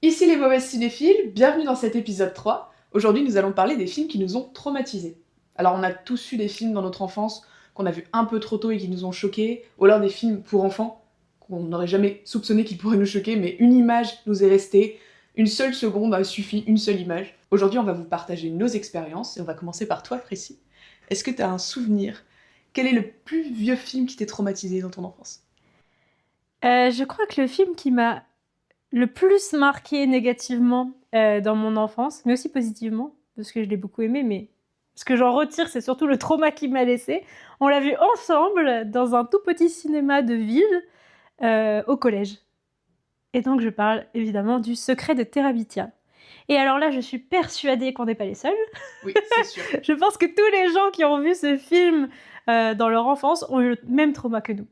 Ici les mauvaises cinéphiles, bienvenue dans cet épisode 3. Aujourd'hui nous allons parler des films qui nous ont traumatisés. Alors on a tous eu des films dans notre enfance qu'on a vus un peu trop tôt et qui nous ont choqués, ou alors des films pour enfants qu'on n'aurait jamais soupçonné qu'ils pourraient nous choquer, mais une image nous est restée, une seule seconde a suffi, une seule image. Aujourd'hui on va vous partager nos expériences et on va commencer par toi Précis. Est-ce que tu as un souvenir? Quel est le plus vieux film qui t'ait traumatisé dans ton enfance? Je crois que le film qui m'a le plus marqué négativement dans mon enfance, mais aussi positivement, parce que je l'ai beaucoup aimé, mais ce que j'en retire, c'est surtout le trauma qu'il m'a laissé. On l'a vu ensemble dans un tout petit cinéma de ville au collège. Et donc, je parle évidemment du Secret de Terabithia. Et alors là, je suis persuadée qu'on n'est pas les seuls. Oui, c'est sûr. Je pense que tous les gens qui ont vu ce film dans leur enfance ont eu le même trauma que nous.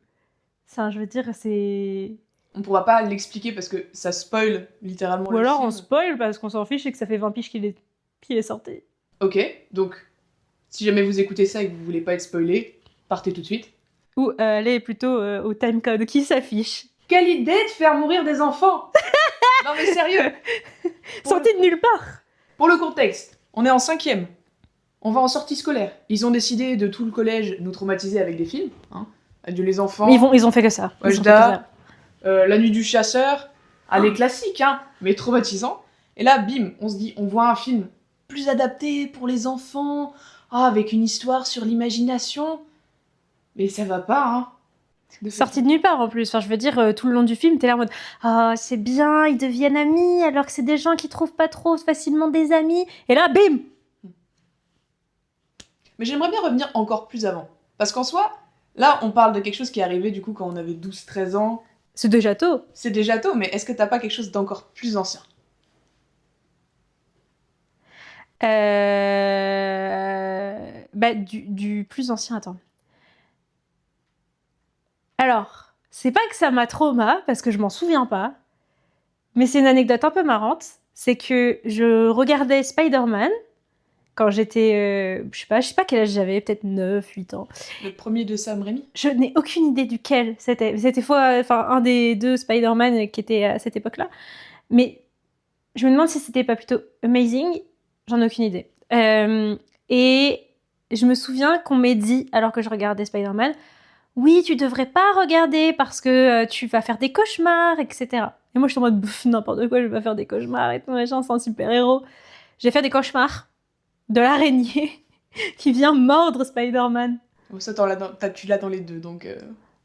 Ça, je veux dire, c'est... On pourra pas l'expliquer parce que ça spoil littéralement Ou le alors film. on spoil parce qu'on s'en fiche et que ça fait 20 piges qu'il est sorti. Ok, donc si jamais vous écoutez ça et que vous voulez pas être spoilé, partez tout de suite. Ou allez plutôt au timecode qui s'affiche. Quelle idée de faire mourir des enfants! Non mais sérieux! Sorti de nulle part! Pour le contexte, on est en 5e. On va en sortie scolaire. Ils ont décidé de tout le collège nous traumatiser avec des films. Hein. Adieu les enfants. Mais ils ont fait que ça. Ils ont fait que Wajda, ça. La nuit du chasseur. Allez, classique, hein, mais traumatisant. Et là, bim, on se dit, on voit un film plus adapté pour les enfants, avec une histoire sur l'imagination. Mais ça va pas, hein. Sorti de nulle part en plus. Enfin, je veux dire, tout le long du film, t'es là en mode ah, c'est bien, ils deviennent amis alors que c'est des gens qui trouvent pas trop facilement des amis. Et là, bim! Mais j'aimerais bien revenir encore plus avant. Parce qu'en soi, là, on parle de quelque chose qui est arrivé du coup quand on avait 12-13 ans. C'est déjà tôt. C'est déjà tôt, mais est-ce que t'as pas quelque chose d'encore plus ancien? Bah, du plus ancien, attends. Alors, c'est pas que ça m'a trauma, parce que je m'en souviens pas, mais c'est une anecdote un peu marrante. C'est que je regardais Spider-Man quand j'étais, je sais pas quel âge j'avais, peut-être 9, 8 ans. Le premier de Sam Raimi? Je n'ai aucune idée duquel c'était. C'était un des deux Spider-Man qui était à cette époque-là. Mais je me demande si c'était pas plutôt Amazing. J'en ai aucune idée. Et je me souviens qu'on m'ait dit, alors que je regardais Spider-Man, oui, tu devrais pas regarder parce que tu vas faire des cauchemars, etc. Et moi, je suis en mode, n'importe quoi, je vais pas faire des cauchemars et tout, machin, c'est un super-héros. J'ai fait des cauchemars de l'araignée qui vient mordre Spider-Man. Ça, tu l'as dans les deux, donc...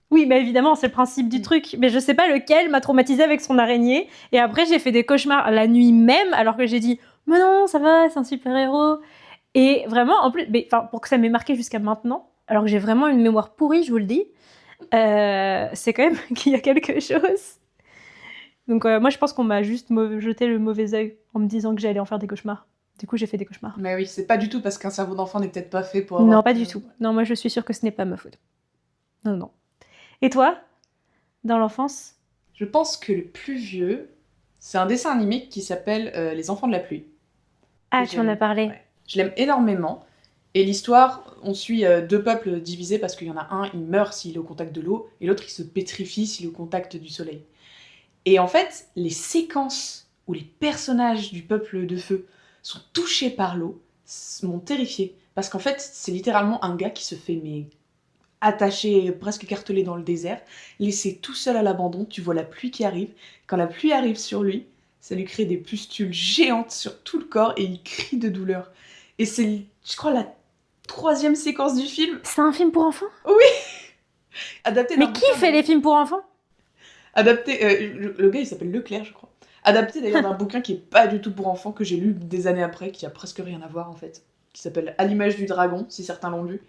Oui, mais évidemment, c'est le principe du truc. Mais je sais pas lequel m'a traumatisé avec son araignée. Et après, j'ai fait des cauchemars la nuit même, alors que j'ai dit, mais non, ça va, c'est un super-héros. Et vraiment, en plus, pour que ça m'ait marqué jusqu'à maintenant, alors que j'ai vraiment une mémoire pourrie, je vous le dis, c'est quand même qu'il y a quelque chose. Donc moi, je pense qu'on m'a juste jeté le mauvais œil en me disant que j'allais en faire des cauchemars. Du coup, j'ai fait des cauchemars. Mais oui, c'est pas du tout parce qu'un cerveau d'enfant n'est peut-être pas fait pour avoir... Non, pas du tout. Non, moi, je suis sûre que ce n'est pas ma faute. Non, non. Et toi, dans l'enfance? Je pense que le plus vieux, c'est un dessin animé qui s'appelle Les Enfants de la Pluie. Ah, tu m'en as parlé. Ouais. Je l'aime énormément. Et l'histoire, on suit deux peuples divisés parce qu'il y en a un, il meurt s'il est au contact de l'eau, et l'autre, il se pétrifie s'il est au contact du soleil. Et en fait, les séquences où les personnages du peuple de feu sont touchés par l'eau m'ont terrifiée. Parce qu'en fait, c'est littéralement un gars qui se fait attaché, presque cartelé dans le désert, laissé tout seul à l'abandon. Tu vois la pluie qui arrive. Quand la pluie arrive sur lui, ça lui crée des pustules géantes sur tout le corps et il crie de douleur. Et c'est, je crois, la 3e séquence du film. C'est un film pour enfants? Oui. Adapté. Mais qui fait les films pour enfants? Adapté. Le gars, il s'appelle Leclerc, je crois. Adapté d'ailleurs d'un bouquin qui est pas du tout pour enfants, que j'ai lu des années après, qui a presque rien à voir en fait. Qui s'appelle À l'image du dragon, si certains l'ont lu.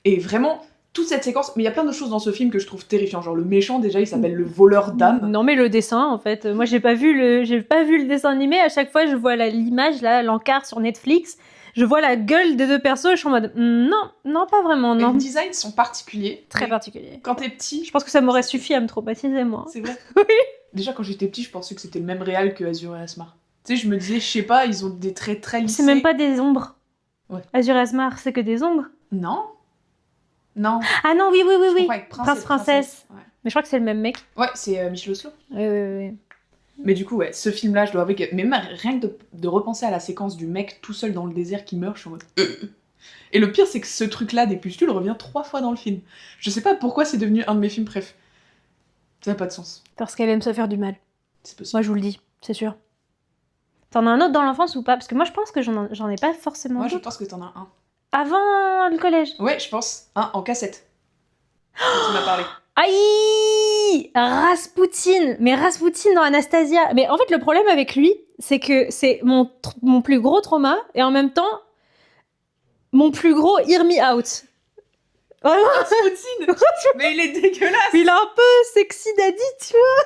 Et vraiment, toute cette séquence, mais il y a plein de choses dans ce film que je trouve terrifiant, genre le méchant déjà il s'appelle le voleur d'âme. Non mais le dessin en fait, moi j'ai pas vu le dessin animé, à chaque fois je vois l'image là, l'encart sur Netflix, je vois la gueule des deux persos, je suis en mode non pas vraiment, non. Les designs sont particuliers. Très particuliers. Quand t'es petit... Je pense que ça m'aurait suffi à me traumatiser moi. C'est vrai. Oui. Déjà quand j'étais petit je pensais que c'était le même réal que Azur et Asmar. Tu sais je me disais, je sais pas, ils ont des traits très lissés. C'est même pas des ombres. Ouais. Azur et Asmar c'est que des ombres. Non. Non. Ah non, oui. Je comprends avec Prince Princesse. Ouais. Mais je crois que c'est le même mec. Ouais, c'est Michel Oslo. Oui. Mais du coup, ouais, ce film-là, je dois avouer que même rien que de repenser à la séquence du mec tout seul dans le désert qui meurt, je suis en mode... Et le pire, c'est que ce truc-là des pustules revient 3 fois dans le film. Je sais pas pourquoi c'est devenu un de mes films préf. Ça n'a pas de sens. Parce qu'elle aime se faire du mal. C'est possible. Moi, je vous le dis, c'est sûr. T'en as un autre dans l'enfance ou pas? Parce que moi, je pense que j'en ai pas forcément Moi, je d'autres. pense que t'en as un. Avant le collège. Ouais, je pense. Un en cassette. Tu m'as parlé. Aïe, Rasputin. Mais Rasputin dans Anastasia. Mais en fait, le problème avec lui, c'est que c'est mon plus gros trauma et en même temps, mon plus gros hear me out. Vraiment, Rasputin. Mais il est dégueulasse. il est un peu sexy daddy, tu vois.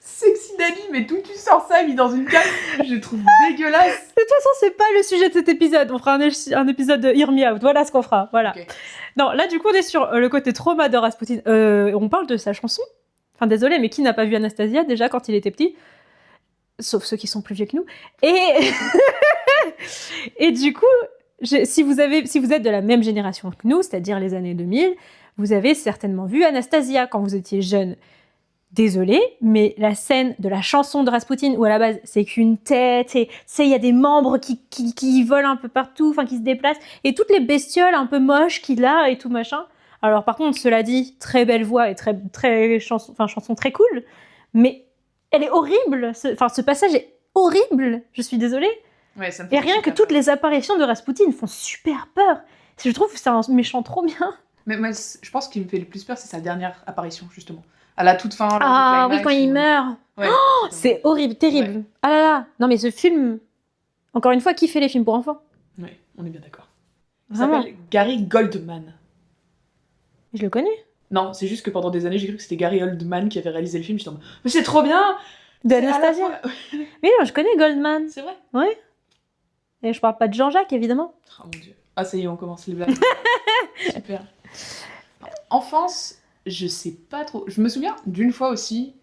Sexy daddy, mais d'où tu sors ça, mis dans une cage? Je le trouve dégueulasse. De toute façon, c'est pas le sujet de cet épisode. On fera un épisode de hear me out. Voilà ce qu'on fera. Voilà. Okay. Non, là, du coup, on est sur le côté trauma de Rasputin. On parle de sa chanson. Enfin, désolé, mais qui n'a pas vu Anastasia déjà quand il était petit? Sauf ceux qui sont plus vieux que nous. Et du coup, si vous êtes de la même génération que nous, c'est-à-dire les années 2000, vous avez certainement vu Anastasia quand vous étiez jeune. Désolée, mais la scène de la chanson de Rasputin, où à la base c'est qu'une tête, et il y a des membres qui volent un peu partout, enfin qui se déplacent, et toutes les bestioles un peu moches qu'il a et tout machin. Alors par contre, cela dit, très belle voix et très chanson très cool, mais elle est horrible. Ce passage est horrible. Je suis désolée. Ouais, ça me fait et rien que toutes les apparitions de Rasputin font super peur. Je trouve que c'est un méchant trop bien. Mais moi, je pense qu'il me fait le plus peur, c'est sa dernière apparition justement. À la toute fin. Ah oui, quand il meurt. Ouais, oh, c'est horrible, terrible. Ouais. Ah là là. Non mais ce film, encore une fois, qui fait les films pour enfants? Ouais, on est bien d'accord. Vraiment. Il s'appelle Gary Goldman. Je le connais. Non, c'est juste que pendant des années, j'ai cru que c'était Gary Oldman qui avait réalisé le film. J'étais en mode, mais c'est trop bien. De Anastasia. Oui, non, je connais Goldman. C'est vrai. Ouais. Et je parle pas de Jean-Jacques, évidemment. Oh mon dieu. Ah ça y est, on commence les blagues. Super. Enfance, je sais pas trop. Je me souviens d'une fois aussi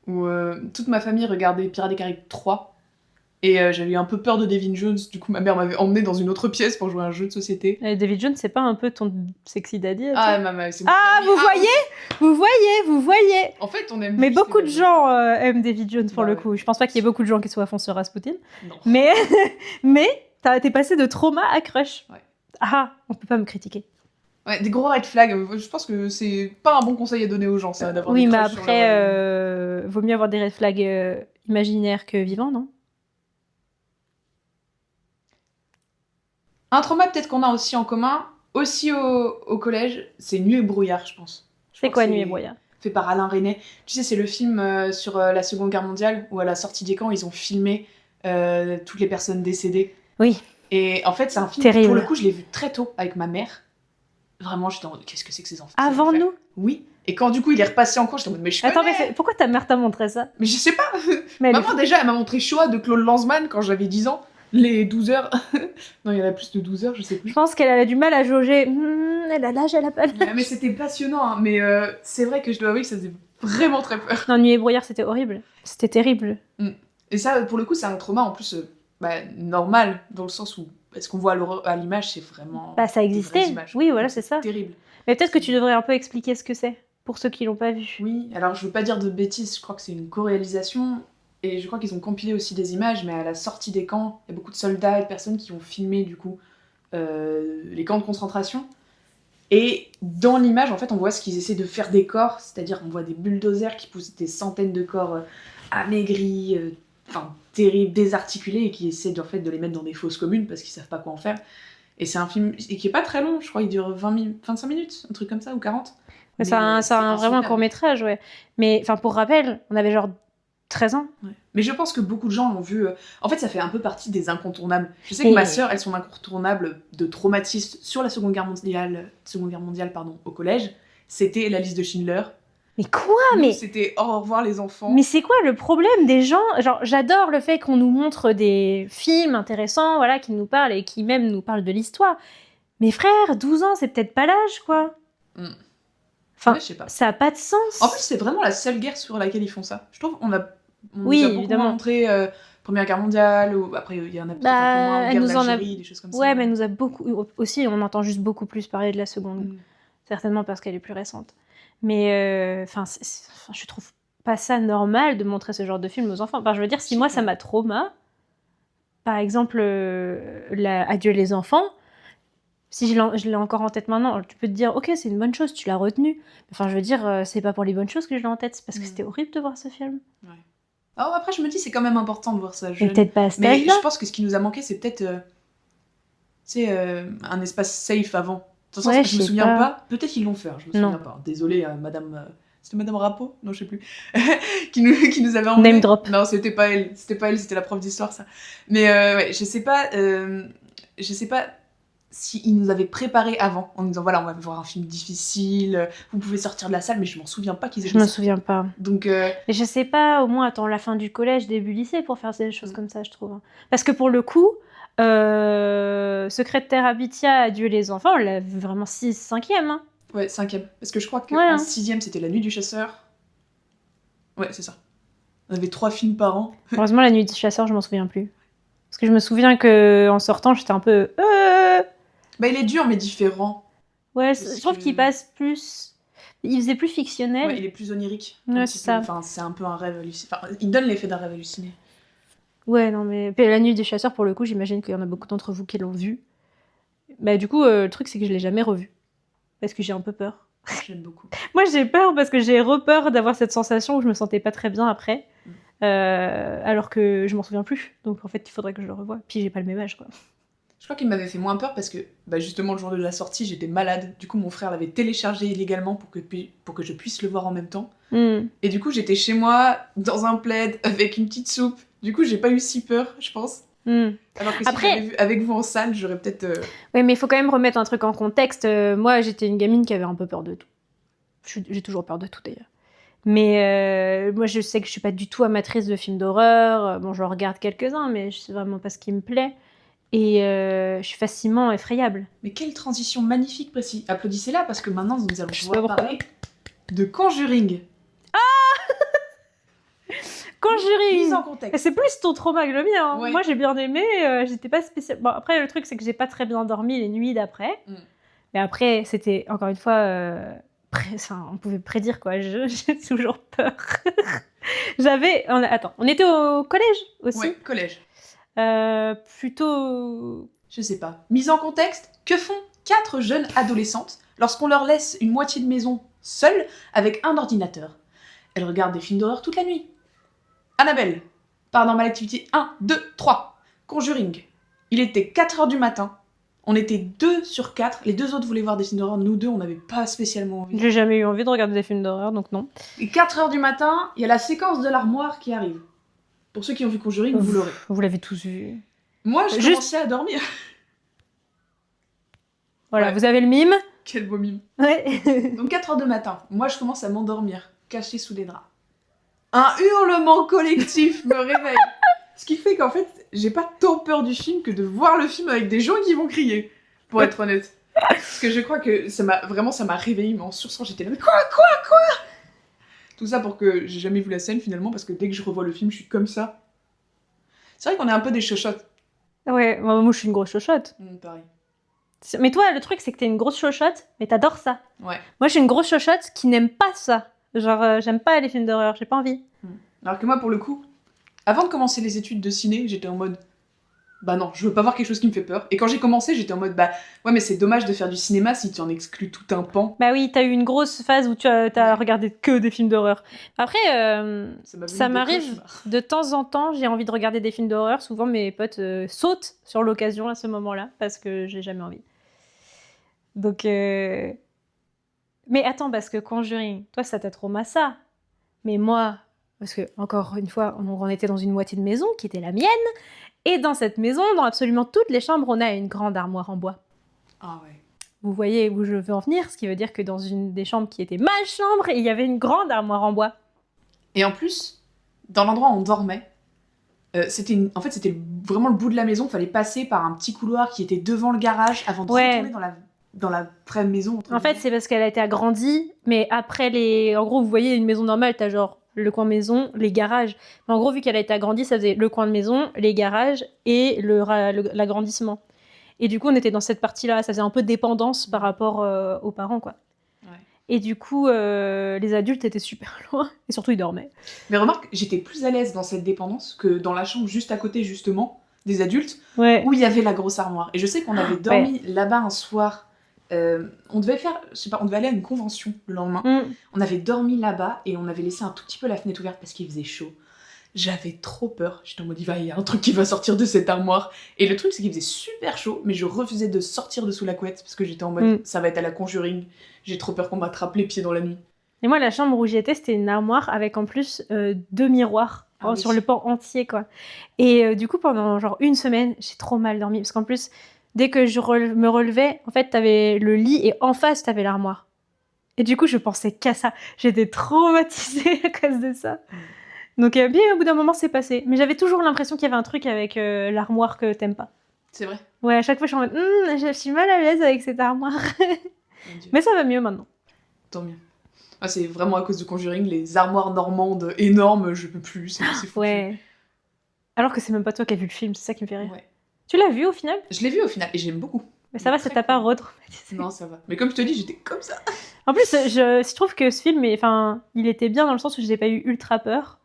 où toute ma famille regardait Pirates des Caraïbes 3 et j'avais eu un peu peur de Davy Jones. Du coup, ma mère m'avait emmenée dans une autre pièce pour jouer à un jeu de société. Davy Jones, c'est pas un peu ton sexy daddy? Ah, maman, c'est vous voyez. En fait, on aime. Mais beaucoup de gens aiment Davy Jones pour le coup. Je pense pas qu'il y ait beaucoup de gens qui soient à fond sur Rasputin. Non. Mais t'es passé de trauma à crush. Ouais. Ah, on peut pas me critiquer. Ouais, des gros red flags. Je pense que c'est pas un bon conseil à donner aux gens, ça, d'avoir oui, des mais crushs après, vaut mieux avoir des red flags imaginaires que vivants, non? Un trauma peut-être qu'on a aussi en commun, aussi au collège, c'est Nuit et brouillard, je pense. C'est quoi Nuit et brouillard? Fait par Alain Resnais. Tu sais, c'est le film sur la Seconde Guerre mondiale, où à la sortie des camps, ils ont filmé toutes les personnes décédées. Oui. Et en fait, c'est un film, terrible. Pour le coup, je l'ai vu très tôt avec ma mère. Vraiment, j'étais en mode, qu'est-ce que c'est que ces enfants? Avant nous? Oui. Et quand du coup, il est repassé en cours, j'étais en mode, mais je connais. Attends, mais pourquoi ta mère t'a montré ça? Mais je sais pas. Mais Maman, déjà, elle m'a montré Shoah de Claude Lanzmann quand j'avais 10 ans. Les 12 heures. Non, il y en a plus de 12 heures, je sais plus. Je pense qu'elle avait du mal à jauger. Elle a l'âge, elle a pas l'âge. Ouais, mais c'était passionnant, hein. Mais c'est vrai que je dois avouer que ça faisait vraiment très peur. Non, Nuit et brouillard, c'était horrible. C'était terrible. Et ça, pour le coup, c'est un trauma en plus normal, dans le sens où ce qu'on voit à l'image, c'est vraiment. Bah, ça existait. Oui, voilà, c'est ça. Terrible. Mais peut-être que tu devrais un peu expliquer ce que c'est, pour ceux qui l'ont pas vu. Oui, alors je veux pas dire de bêtises, je crois que c'est une co-réalisation. Et je crois qu'ils ont compilé aussi des images, mais à la sortie des camps, il y a beaucoup de soldats et de personnes qui ont filmé du coup les camps de concentration. Et dans l'image, en fait, on voit ce qu'ils essaient de faire des corps, c'est-à-dire on voit des bulldozers qui poussent des centaines de corps amaigris, terribles, désarticulés, et qui essaient en fait de les mettre dans des fosses communes parce qu'ils savent pas quoi en faire. Et c'est un film qui est pas très long, je crois, il dure 25 minutes, un truc comme ça, ou 40. Mais c'est vraiment un court-métrage, ouais. Mais pour rappel, on avait genre 13 ans. Ouais. Mais je pense que beaucoup de gens l'ont vu. En fait, ça fait un peu partie des incontournables. Je sais que ma sœur, elles sont incontournables de traumatismes sur la Seconde Guerre mondiale, au collège. C'était La Liste de Schindler. Mais quoi? Nous, c'était au revoir les enfants. Mais c'est quoi le problème des gens? Genre, j'adore le fait qu'on nous montre des films intéressants, voilà, qui nous parlent et qui même nous parlent de l'histoire. Mais frère, 12 ans, c'est peut-être pas l'âge, quoi. Ouais, je sais pas. Ça a pas de sens. En plus, c'est vraiment la seule guerre sur laquelle ils font ça. Je trouve on nous a beaucoup montré Première Guerre mondiale, ou après il y en a peut-être un peu moins, guerre d'Algérie, des choses comme ça. Ouais, mais elle nous a beaucoup... Aussi, on entend juste beaucoup plus parler de la seconde. Certainement parce qu'elle est plus récente. Mais, je trouve pas ça normal de montrer ce genre de film aux enfants. Enfin, je veux dire, si moi ça m'a trauma, par exemple, Adieu les enfants, si je l'ai encore en tête maintenant, tu peux te dire, ok, c'est une bonne chose, tu l'as retenu. Enfin, je veux dire, c'est pas pour les bonnes choses que je l'ai en tête, c'est parce que c'était horrible de voir ce film. Ouais. Alors après, je me dis, c'est quand même important de voir ça. Mais peut-être pas à cet Mais âge-là. je pense que ce qui nous a manqué, c'est peut-être un espace safe avant. De toute façon, je me souviens pas. Peut-être ils l'ont fait, je me souviens pas. Désolée, madame. C'était Madame Rapeau? Non, je sais plus. qui nous avait emmené. Name drop. Non, c'était pas elle, c'était la prof d'histoire, ça. Mais ouais, je sais pas s'ils nous avaient préparé avant, en nous disant voilà, on va voir un film difficile, vous pouvez sortir de la salle, mais je m'en souviens pas qu'ils aient fait ça. Je me souviens pas. Donc, mais je sais pas, au moins attends la fin du collège, début lycée pour faire des choses comme ça, je trouve. Parce que pour le coup, Secrétaire Abitia, Adieu les enfants, on l'a vu vraiment 5e. Hein. Ouais, 5e. Parce que je crois qu'en 6e, c'était La Nuit du Chasseur. Ouais, c'est ça. On avait 3 films par an. Heureusement, La Nuit du Chasseur, je m'en souviens plus. Parce que je me souviens qu'en sortant, j'étais un peu... Bah, il est dur, mais différent. Ouais, je trouve qu'il passe plus... Il faisait plus fictionnel. Ouais, il est plus onirique. Ouais, c'est ça. Enfin, c'est un peu un rêve halluciné. Enfin, il donne l'effet d'un rêve halluciné. Ouais, non, mais La Nuit des Chasseurs, pour le coup, j'imagine qu'il y en a beaucoup d'entre vous qui l'ont vu. Bah, du coup, le truc, c'est que je l'ai jamais revu. Parce que j'ai un peu peur. J'aime beaucoup. Moi, j'ai peur parce que j'ai repeur d'avoir cette sensation où je me sentais pas très bien après. Alors que je m'en souviens plus. Donc, en fait, il faudrait que je le revoie. Puis, j'ai pas le même âge, quoi. Je crois qu'il m'avait fait moins peur parce que, justement, le jour de la sortie, j'étais malade. Du coup, mon frère l'avait téléchargé illégalement pour que je puisse le voir en même temps. Et du coup, j'étais chez moi, dans un plaid, avec une petite soupe. Du coup, j'ai pas eu si peur, je pense. Alors que si j'avais vu avec vous en salle, j'aurais peut-être... Oui, mais il faut quand même remettre un truc en contexte. Moi, j'étais une gamine qui avait un peu peur de tout. J'ai toujours peur de tout, d'ailleurs. Mais moi, je sais que je suis pas du tout amatrice de films d'horreur. Bon, je regarde quelques-uns, mais c'est vraiment pas ce qui me plaît. Et je suis facilement effrayable. Mais quelle transition magnifique, Précis. Applaudissez-la, parce que maintenant, nous allons pouvoir parler de Conjuring. Conjuring. Mise en contexte. C'est plus ton trauma que le mien. Hein. Ouais. Moi, j'ai bien aimé. J'étais pas spécial. Bon, après, le truc, c'est que j'ai pas très bien dormi les nuits d'après. Mais après, c'était encore une fois... on pouvait prédire, quoi. J'ai toujours peur. Attends, on était au collège aussi. Ouais, collège. Plutôt... Je sais pas. Mise en contexte, que font 4 jeunes adolescentes lorsqu'on leur laisse une moitié de maison seule avec un ordinateur? Elles regardent des films d'horreur toute la nuit. Annabelle, Paranormal Activity 1, 2, 3. Conjuring. Il était 4h du matin. On était 2 sur 4. Les 2 autres voulaient voir des films d'horreur. Nous 2, on n'avait pas spécialement envie. J'ai jamais eu envie de regarder des films d'horreur, donc non. Et 4h du matin, il y a la séquence de l'armoire qui arrive. Pour ceux qui ont vu Conjuring, vous l'aurez. Vous l'avez tous vu. Moi, je commençais à dormir. Voilà, vous avez le mime. Quel beau mime. Ouais. Donc 4h du matin. Moi, je commence à m'endormir, caché sous les draps. Un hurlement collectif me réveille. Ce qui fait qu'en fait, j'ai pas tant peur du film que de voir le film avec des gens qui vont crier, pour être honnête. Parce que je crois que ça m'a réveillée, mais en sursaut, j'étais là, mais quoi Tout ça pour que j'ai jamais vu la scène finalement, parce que dès que je revois le film, je suis comme ça. C'est vrai qu'on est un peu des chochottes. Ouais, moi je suis une grosse chochotte. Pareil. Mais toi, le truc, c'est que t'es une grosse chochotte, mais t'adores ça. Ouais. Moi, je suis une grosse chochotte qui n'aime pas ça. Genre, j'aime pas les films d'horreur, j'ai pas envie. Alors que moi, pour le coup, avant de commencer les études de ciné, j'étais en mode... Bah non, je veux pas voir quelque chose qui me fait peur. Et quand j'ai commencé, j'étais en mode, ouais, mais c'est dommage de faire du cinéma si tu en exclus tout un pan. Bah oui, t'as eu une grosse phase où t'as regardé que des films d'horreur. Après, ça m'arrive de temps en temps, j'ai envie de regarder des films d'horreur. Souvent, mes potes sautent sur l'occasion à ce moment-là, parce que j'ai jamais envie. Donc... Mais attends, parce que Conjuring, toi, ça t'a traumatisé ça. Mais moi, parce que, encore une fois, on était dans une moitié de maison qui était la mienne. Et dans cette maison, dans absolument toutes les chambres, on a une grande armoire en bois. Ah ouais. Vous voyez où je veux en venir, ce qui veut dire que dans une des chambres qui était ma chambre, il y avait une grande armoire en bois. Et en plus, dans l'endroit où on dormait, c'était vraiment le bout de la maison. Il fallait passer par un petit couloir qui était devant le garage avant de retourner dans la vraie maison. En fait, c'est parce qu'elle a été agrandie, mais après en gros, vous voyez, une maison normale, t'as genre le coin maison, les garages. Mais en gros, vu qu'elle a été agrandie, ça faisait le coin de maison, les garages et l'agrandissement. Et du coup, on était dans cette partie-là. Ça faisait un peu dépendance par rapport aux parents, quoi. Ouais. Et du coup, les adultes étaient super loin. Et surtout, ils dormaient. Mais remarque, j'étais plus à l'aise dans cette dépendance que dans la chambre juste à côté, justement, des adultes, Ouais. où il y avait la grosse armoire. Et je sais qu'on avait dormi là-bas un soir. On devait faire, je sais pas, on devait aller à une convention le lendemain. On avait dormi là-bas et on avait laissé un tout petit peu la fenêtre ouverte parce qu'il faisait chaud. J'avais trop peur. J'étais en mode, il y a un truc qui va sortir de cette armoire. Et le truc, c'est qu'il faisait super chaud, mais je refusais de sortir de sous la couette parce que j'étais en mode, ça va être à la Conjuring. J'ai trop peur qu'on m'attrape les pieds dans la nuit. Et moi, la chambre où j'étais, c'était une armoire avec en plus 2 miroirs sur le pan entier, quoi. Et du coup, pendant genre une semaine, j'ai trop mal dormi. Parce qu'en plus, dès que je me relevais, en fait, t'avais le lit et en face, t'avais l'armoire. Et du coup, je pensais qu'à ça. J'étais traumatisée à cause de ça. Donc, bien, au bout d'un moment, c'est passé. Mais j'avais toujours l'impression qu'il y avait un truc avec l'armoire que t'aimes pas. C'est vrai. Ouais, à chaque fois, je suis en mode, je suis mal à l'aise avec cette armoire. Mais ça va mieux maintenant. Tant mieux. Ah, c'est vraiment à cause de Conjuring, les armoires normandes énormes, je peux plus, c'est fou. Ouais. Alors que c'est même pas toi qui as vu le film, c'est ça qui me fait rire. Ouais. Tu l'as vu au final ? Je l'ai vu au final et j'aime beaucoup. Mais ça va, ça t'a pas retraumatisé. Non, ça va. Mais comme je te dis, j'étais comme ça. En plus, je trouve que ce film, il était bien dans le sens où j'ai pas eu ultra peur.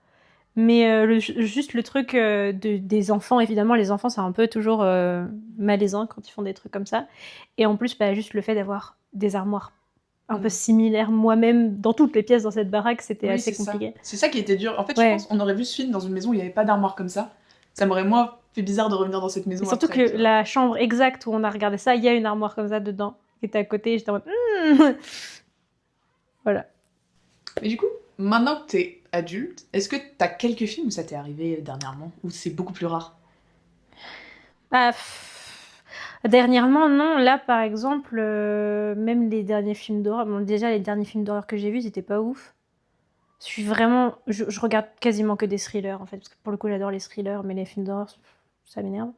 Mais juste le truc des enfants, évidemment, les enfants, c'est un peu toujours malaisant quand ils font des trucs comme ça. Et en plus, juste le fait d'avoir des armoires un peu similaires moi-même dans toutes les pièces dans cette baraque, c'était assez compliqué. C'est ça qui était dur. En fait, je pense qu'on aurait vu ce film dans une maison où il n'y avait pas d'armoire comme ça. Ça m'aurait moins fait bizarre de revenir dans cette maison. Et surtout que la chambre exacte où on a regardé ça, il y a une armoire comme ça dedans qui était à côté. J'étais en mode voilà. Mais du coup, maintenant que t'es adulte, est-ce que t'as quelques films où ça t'est arrivé dernièrement, ou c'est beaucoup plus rare ? Dernièrement, non. Là, par exemple, même les derniers films d'horreur... Bon, déjà, les derniers films d'horreur que j'ai vus, c'était pas ouf. Je regarde quasiment que des thrillers, en fait. Parce que pour le coup, j'adore les thrillers, mais les films d'horreur, ça m'énerve.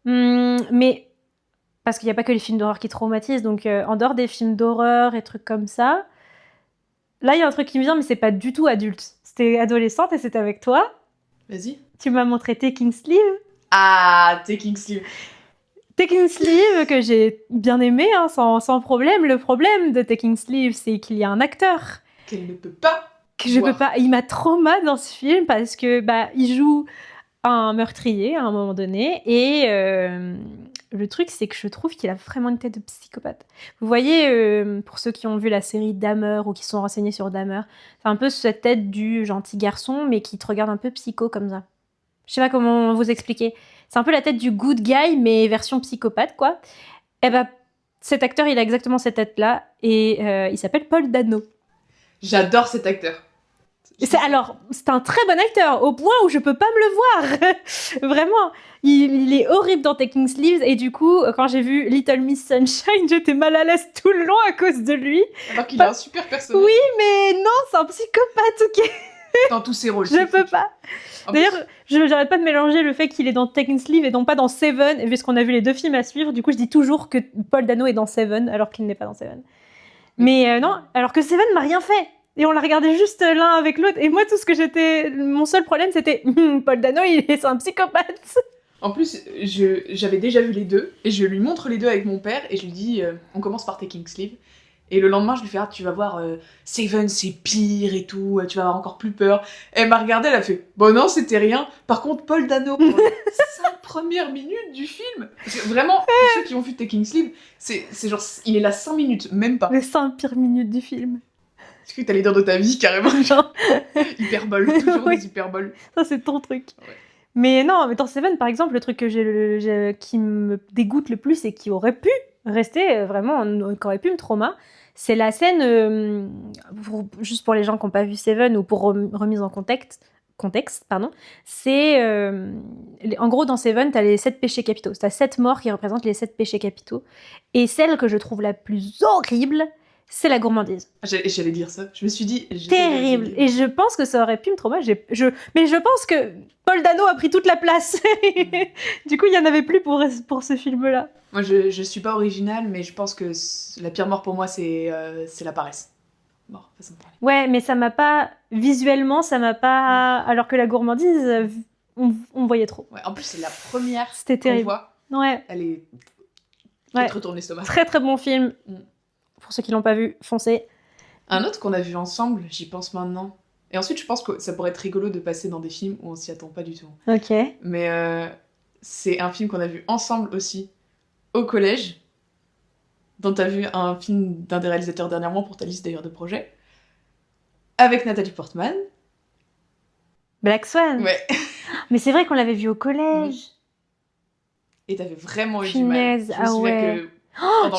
Mais... Parce qu'il n'y a pas que les films d'horreur qui traumatisent. Donc, en dehors des films d'horreur et trucs comme ça... Là, il y a un truc qui me vient, mais c'est pas du tout adulte. C'était adolescente et c'était avec toi. Vas-y. Tu m'as montré Taking Sleeve. Ah, Taking Sleeve. Taking Sleeve, que j'ai bien aimé, hein, sans problème. Le problème de Taking Sleeve, c'est qu'il y a un acteur. Qu'elle ne peut pas. Que je peux pas. Il m'a trauma dans ce film parce que il joue un meurtrier à un moment donné. Et le truc, c'est que je trouve qu'il a vraiment une tête de psychopathe. Vous voyez, pour ceux qui ont vu la série Dahmer ou qui sont renseignés sur Dahmer, c'est un peu cette tête du gentil garçon, mais qui te regarde un peu psycho comme ça. Je sais pas comment vous expliquer. C'est un peu la tête du good guy, mais version psychopathe, quoi. Et cet acteur, il a exactement cette tête-là. Et il s'appelle Paul Dano. J'adore cet acteur. C'est un très bon acteur, au point où je peux pas me le voir. Vraiment. Il est horrible dans Taking Sleeves. Et du coup, quand j'ai vu Little Miss Sunshine, j'étais mal à l'aise tout le long à cause de lui. Alors qu'il a un super personnage. Oui, mais non, c'est un psychopathe, ok. Dans tous ses rôles. Je peux pas. D'ailleurs, j'arrête pas de mélanger le fait qu'il est dans Taking Sleeve et non pas dans Seven. Et puisqu'on a vu les 2 films à suivre, du coup, je dis toujours que Paul Dano est dans Seven, alors qu'il n'est pas dans Seven. Mais non, alors que Seven m'a rien fait. Et on l'a regardé juste l'un avec l'autre. Et moi, mon seul problème, c'était Paul Dano, c'est un psychopathe. En plus, j'avais déjà vu les deux, et je lui montre les deux avec mon père, et je lui dis, on commence par Taking Sleeve. Et le lendemain, je lui fais, tu vas voir, Seven, c'est pire et tout, tu vas avoir encore plus peur. Elle m'a regardé, elle a fait, bon non, c'était rien. Par contre, Paul Dano, pour les 5 premières minutes du film, parce que vraiment, pour ceux qui ont vu Taking Sleeve, c'est genre, il est là 5 minutes, même pas. Les 5 pires minutes du film. Est-ce que t'allais dire de ta vie, carrément, genre, hyperbole, toujours des hyperboles. Ça, c'est ton truc. Ouais. Mais non, mais dans Seven, par exemple, le truc qui me dégoûte le plus et qui aurait pu rester vraiment, qui aurait pu me trauma, c'est la scène, juste pour les gens qui n'ont pas vu Seven ou pour remise en contexte, c'est en gros dans Seven, tu as les 7 péchés capitaux. Tu as 7 morts qui représentent les 7 péchés capitaux. Et celle que je trouve la plus horrible, c'est la gourmandise. J'allais dire ça. Je me suis dit... Terrible. Et je pense que ça aurait pu me traumatiser. Mais je pense que Paul Dano a pris toute la place. Du coup, il n'y en avait plus pour ce film-là. Moi, je suis pas originale, mais je pense que la pire mort pour moi, c'est la paresse. Bon, façon de parler. Ouais, mais ça m'a pas... Visuellement, ça m'a pas... Alors que la gourmandise, on voyait trop. Ouais, en plus, c'est la première C'était terrible. qu'on voit. Ouais. Elle est... Ouais. Retourne l'estomac. Très très bon film. Pour ceux qui l'ont pas vu, foncez. Un autre qu'on a vu ensemble, j'y pense maintenant. Et ensuite, je pense que ça pourrait être rigolo de passer dans des films où on s'y attend pas du tout. Ok. Mais c'est un film qu'on a vu ensemble aussi, au collège, dont t'as vu un film d'un des réalisateurs dernièrement pour ta liste d'ailleurs de projets, avec Nathalie Portman. Black Swan. Ouais. Mais c'est vrai qu'on l'avait vu au collège. Et t'avais vraiment eu du mal. Punaise, Je me ah souviens ouais.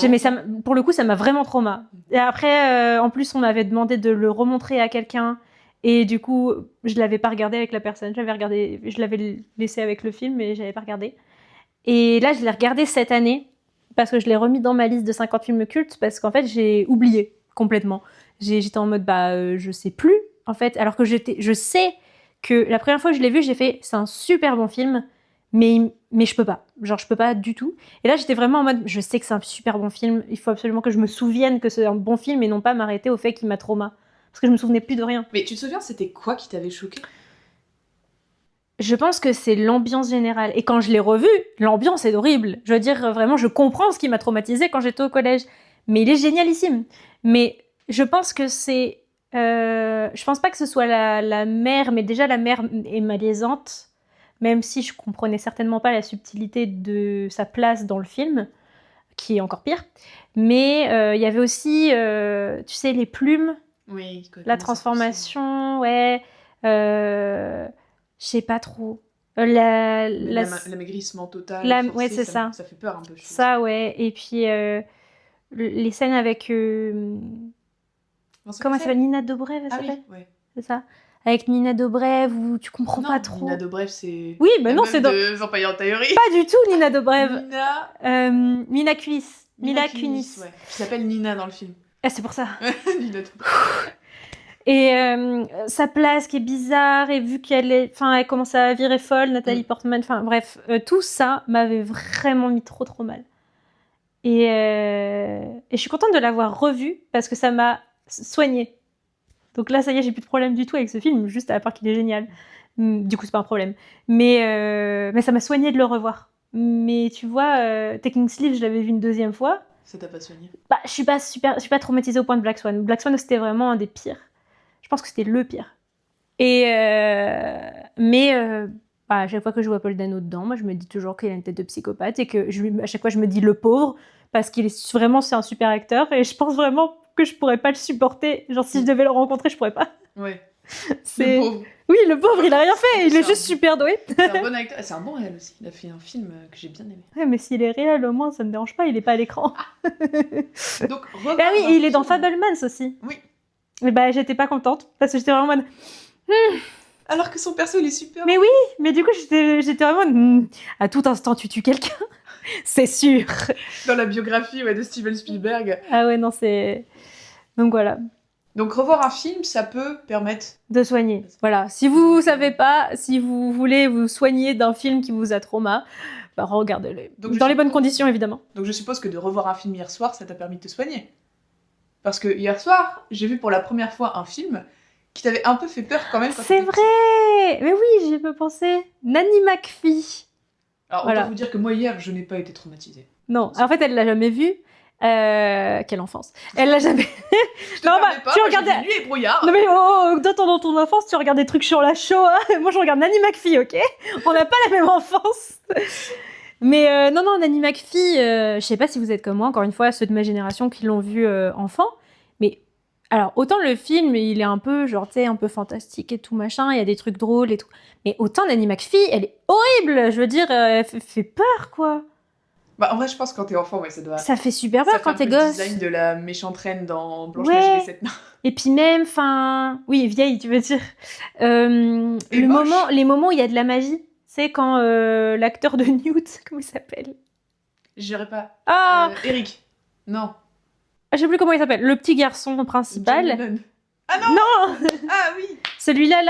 que Mais ça, pour le coup, ça m'a vraiment trauma. Et après, en plus, on m'avait demandé de le remontrer à quelqu'un. Et du coup, je l'avais pas regardé avec la personne. Je l'avais laissé avec le film, mais j'avais pas regardé. Et là, je l'ai regardé cette année parce que je l'ai remis dans ma liste de 50 films cultes parce qu'en fait, j'ai oublié complètement. J'étais en mode, je sais plus, en fait. Alors que je sais que la première fois que je l'ai vu, j'ai fait, c'est un super bon film, mais je peux pas. Genre, je peux pas du tout. Et là, j'étais vraiment en mode, je sais que c'est un super bon film, il faut absolument que je me souvienne que c'est un bon film et non pas m'arrêter au fait qu'il m'a trauma. Parce que je me souvenais plus de rien. Mais tu te souviens, c'était quoi qui t'avait choqué? Je pense que c'est l'ambiance générale. Et quand je l'ai revu, l'ambiance est horrible. Je veux dire, vraiment, je comprends ce qui m'a traumatisée quand j'étais au collège. Mais il est génialissime. Mais je pense que c'est... je pense pas que ce soit la mère, mais déjà la mère est malaisante. Même si je comprenais certainement pas la subtilité de sa place dans le film, qui est encore pire. Mais il y avait aussi, tu sais, les plumes, Oui, la transformation, ouais. Je sais pas trop. L'amaigrissement total. Forcé, ouais, c'est ça. Ça fait peur un peu. Ça, ouais. Et puis, les scènes avec... comment elle s'appelle? Nina Dobrev, elle s'appelle? Oui, ouais. C'est ça. Avec Nina Dobrev, où tu comprends Non, pas trop. Nina Dobrev, c'est... Oui, mais la non, meuf c'est de Vampire Diaries. Pas du tout, Nina Dobrev. Nina Kunis. Mila Mila Kunis. ouais. Qui s'appelle Nina dans le film. Ah, c'est pour ça. Nina Dobrev. Et sa place qui est bizarre, et vu elle commence à virer folle, Nathalie Portman, enfin bref, tout ça m'avait vraiment mis trop mal. Et je suis contente de l'avoir revu parce que ça m'a soignée. Donc là, ça y est, j'ai plus de problème du tout avec ce film, juste à part qu'il est génial. Du coup, c'est pas un problème. Mais ça m'a soignée de le revoir. Mais tu vois, Taking Sleep, je l'avais vu une deuxième fois. Ça t'a pas soigné? Je suis pas traumatisée au point de Black Swan. Black Swan, c'était vraiment un des pires. Je pense que c'était le pire. Et à chaque fois que je vois Paul Dano dedans, moi je me dis toujours qu'il a une tête de psychopathe et que à chaque fois je me dis le pauvre parce qu'il est vraiment, c'est un super acteur et je pense vraiment que je pourrais pas le supporter. Genre si je devais le rencontrer, je pourrais pas. Ouais. C'est... Le pauvre. Oui, le pauvre, il a rien fait, il est juste super doué. C'est un bon acteur, c'est un bon réal aussi. Il a fait un film que j'ai bien aimé. Ouais, mais s'il est réel, au moins ça me dérange pas, il est pas à l'écran. Donc, ah oui, et il est dans Fabelmans aussi. Oui. Et j'étais pas contente parce que j'étais vraiment en mode. Alors que son perso il est super. Mais oui, mais du coup j'étais vraiment à tout instant tu tues quelqu'un, c'est sûr. Dans la biographie de Steven Spielberg. Ah ouais non c'est donc voilà. Donc revoir un film ça peut permettre de soigner. Voilà, si vous savez pas, si vous voulez vous soigner d'un film qui vous a trauma, regardez-le. Donc, dans les bonnes conditions évidemment. Donc je suppose que de revoir un film hier soir ça t'a permis de te soigner. Parce que hier soir j'ai vu pour la première fois un film qui t'avait un peu fait peur quand même. C'est vrai. Mais oui, j'y peux penser. Nanny McPhee. Alors autant vous dire que moi hier je n'ai pas été traumatisée. Non, en fait elle l'a jamais vu. Quelle enfance. Elle l'a jamais. Non, tu regardais Nuit et brouillard. Non mais dans ton enfance, tu regardes des trucs sur la Shoah. Moi je regarde Nanny McPhee, ok. On n'a pas la même enfance. Mais non, Nanny McPhee, je sais pas si vous êtes comme moi, encore une fois, ceux de ma génération qui l'ont vu enfant. Mais alors, autant le film, il est un peu, genre, tu sais, un peu fantastique et tout, machin, il y a des trucs drôles et tout. Mais autant Nanny McPhee, elle est horrible, je veux dire, elle fait peur, quoi. En vrai, je pense que quand t'es enfant, ouais, ça doit... Ça fait super peur quand t'es gosse. Ça fait le design de la méchante reine dans Blanche-Neige et les 7 nains. Et puis même, oui, vieille, tu veux dire. Les moments où il y a de la magie, c'est quand l'acteur de Newt, comment il s'appelle? Je dirais pas. Ah Eric. Non. Je sais plus comment il s'appelle. Le petit garçon principal. Ah non. Ah oui. Celui-là,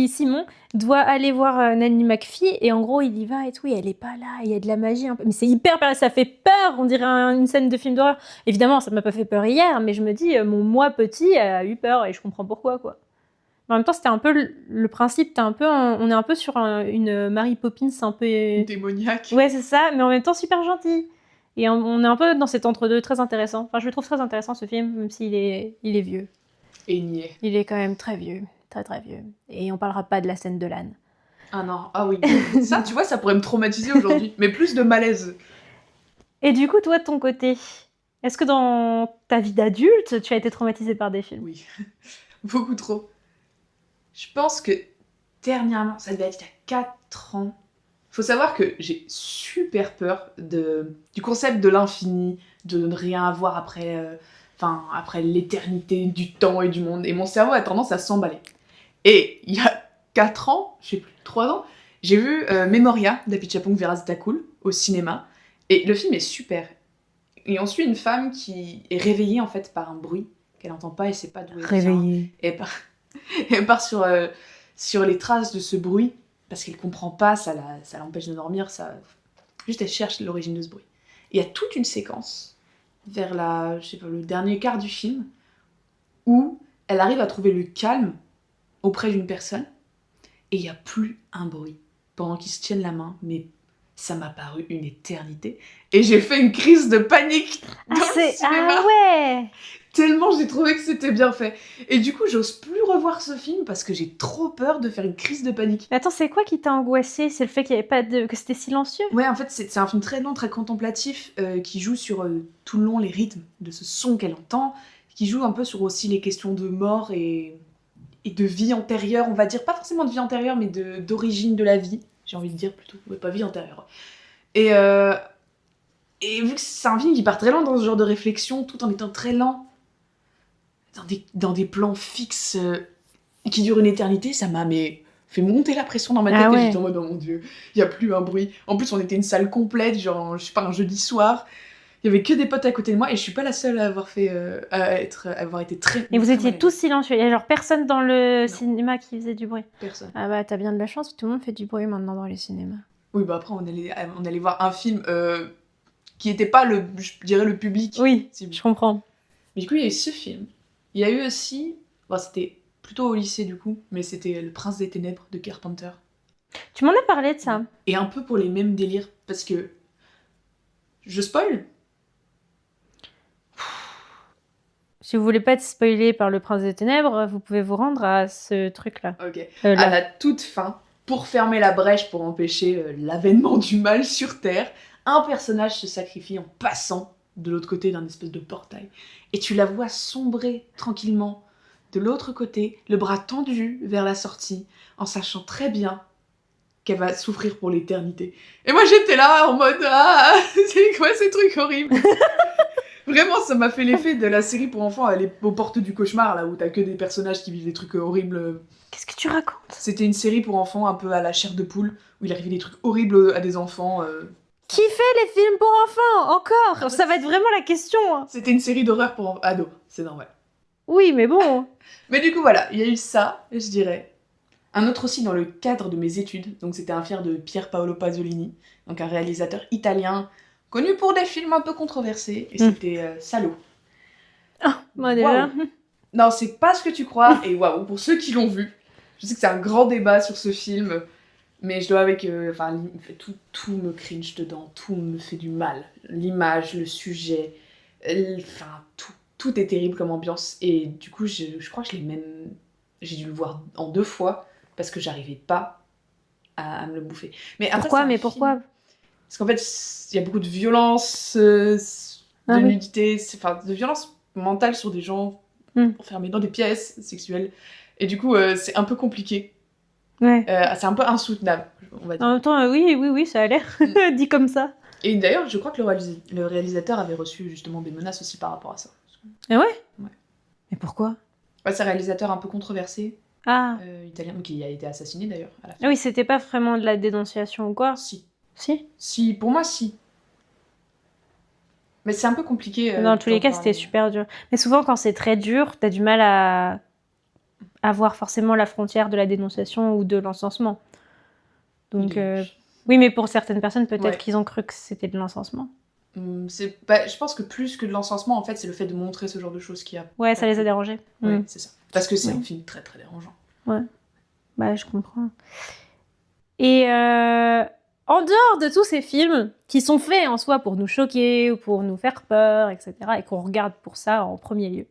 Simon doit aller voir Nanny McPhee et en gros il y va et tout, et elle est pas là, il y a de la magie un peu. Mais c'est hyper, ça fait peur, on dirait une scène de film d'horreur. Évidemment, ça m'a pas fait peur hier, mais je me dis, mon moi petit a eu peur et je comprends pourquoi, quoi. Mais en même temps, c'était un peu le principe, on est un peu sur une Mary Poppins un peu... démoniaque. Ouais, c'est ça, mais en même temps super gentille. Et on est un peu dans cet entre-deux très intéressant. Enfin, je le trouve très intéressant ce film, même s'il est vieux. Et niais. Il est quand même très vieux, très très vieux. Et on parlera pas de la scène de l'âne. Ah non, ah oui. Ça, tu vois, ça pourrait me traumatiser aujourd'hui. Mais plus de malaise. Et du coup, toi, de ton côté, est-ce que dans ta vie d'adulte, tu as été traumatisée par des films? Oui, beaucoup trop. Je pense que dernièrement, ça devait être il y a 4 ans. Faut savoir que j'ai super peur du concept de l'infini, de ne rien avoir après l'éternité du temps et du monde. Et mon cerveau a tendance à s'emballer. Et il y a 4 ans, je sais plus, 3 ans, j'ai vu Memoria d'Apichatpong Weerasethakul au cinéma. Et le film est super. Et on suit une femme qui est réveillée en fait par un bruit qu'elle n'entend pas et sait pas d'où elle vient. Réveillée. Et elle part sur les traces de ce bruit parce qu'elle comprend pas, ça l'empêche de dormir, juste elle cherche l'origine de ce bruit. Et il y a toute une séquence vers le dernier quart du film où elle arrive à trouver le calme auprès d'une personne et il n'y a plus un bruit pendant qu'ils se tiennent la main, mais ça m'a paru une éternité et j'ai fait une crise de panique dans le cinéma. Ah ouais. Tellement j'ai trouvé que c'était bien fait. Et du coup, j'ose plus revoir ce film parce que j'ai trop peur de faire une crise de panique. Mais attends, c'est quoi qui t'a angoissé? C'est le fait qu'il y avait pas que c'était silencieux? Ouais, en fait, c'est un film très lent, très contemplatif, qui joue sur tout le long les rythmes de ce son qu'elle entend, qui joue un peu sur aussi les questions de mort et de vie antérieure, on va dire. Pas forcément de vie antérieure, mais d'origine de la vie, j'ai envie de dire plutôt. Ouais, pas vie antérieure. Et vu que c'est un film qui part très lent dans ce genre de réflexion, tout en étant très lent, dans des plans fixes qui durent une éternité, ça m'a fait monter la pression dans ma tête. Ah ouais. Et j'étais en mode, oh mon dieu, il n'y a plus un bruit. En plus, on était une salle complète, genre, je sais pas, un jeudi soir. Il y avait que des potes à côté de moi et je suis pas la seule à avoir été très. Et vous très étiez mal tous silencieux. Il y a genre personne dans le Non. cinéma qui faisait du bruit. Personne. Ah bah t'as bien de la chance, tout le monde fait du bruit maintenant dans les cinémas. Oui, bah après, on allait voir un film qui était pas je dirais, le public. Oui, cible. je comprends. Mais du coup, il y a eu ce film. Il y a eu aussi. Bon, c'était plutôt au lycée du coup, mais c'était Le Prince des Ténèbres de Carpenter. Tu m'en as parlé de ça. Et un peu pour les mêmes délires, parce que. Je spoil? Si vous voulez pas être spoilé par le Prince des Ténèbres, vous pouvez vous rendre à ce truc-là. Ok. Là. À la toute fin, pour fermer la brèche pour empêcher l'avènement du mal sur Terre, un personnage se sacrifie en passant de l'autre côté d'un espèce de portail. Et tu la vois sombrer tranquillement de l'autre côté, le bras tendu vers la sortie, en sachant très bien qu'elle va souffrir pour l'éternité. Et moi j'étais là en mode ah, c'est quoi ces trucs horribles. Vraiment, ça m'a fait l'effet de la série pour enfants, elle est aux portes du cauchemar, là où t'as que des personnages qui vivent des trucs horribles. Qu'est-ce que tu racontes? C'était une série pour enfants un peu à la chair de poule, où il arrivait des trucs horribles à des enfants. Qui fait les films pour enfants encore? Ça va être vraiment la question. C'était une série d'horreur pour ados, c'est normal. Oui, mais bon. Mais du coup, voilà, il y a eu ça, je dirais. Un autre aussi dans le cadre de mes études, donc c'était un film de Pier Paolo Pasolini, donc un réalisateur italien, connu pour des films un peu controversés, et c'était Salo. Ah, moi déjà. Wow. Non, c'est pas ce que tu crois, et waouh, pour ceux qui l'ont vu, je sais que c'est un grand débat sur ce film, mais je dois avec... tout me cringe dedans, tout me fait du mal. L'image, le sujet, tout est terrible comme ambiance, et du coup, je crois que j'ai dû le voir en 2 fois, parce que j'arrivais pas à me le bouffer. Mais après, Pourquoi? Parce qu'en fait, il y a beaucoup de violence, de nudité, de violence mentale sur des gens enfermés dans des pièces sexuelles. Et du coup, c'est un peu compliqué. Ouais. C'est un peu insoutenable, on va dire. En même temps, oui, ça a l'air dit comme ça. Et d'ailleurs, je crois que le réalisateur avait reçu justement des menaces aussi par rapport à ça. Ah ouais? Ouais. Mais pourquoi? C'est un réalisateur un peu controversé, italien, qui a été assassiné d'ailleurs à la fin. Ah oui, c'était pas vraiment de la dénonciation ou quoi? Si, pour moi, si. Mais c'est un peu compliqué. Dans tous les cas, c'était super dur. Mais souvent, quand c'est très dur, t'as du mal à voir forcément la frontière de la dénonciation ou de l'encensement. Donc, oui, mais pour certaines personnes, peut-être qu'ils ont cru que c'était de l'encensement. Je pense que plus que de l'encensement, en fait, c'est le fait de montrer ce genre de choses qui a... Ouais, ça les a dérangés. Ouais, c'est ça. Parce que c'est un film très, très dérangeant. Ouais. Bah, je comprends. Et en dehors de tous ces films qui sont faits en soi pour nous choquer ou pour nous faire peur, etc., et qu'on regarde pour ça en premier lieu,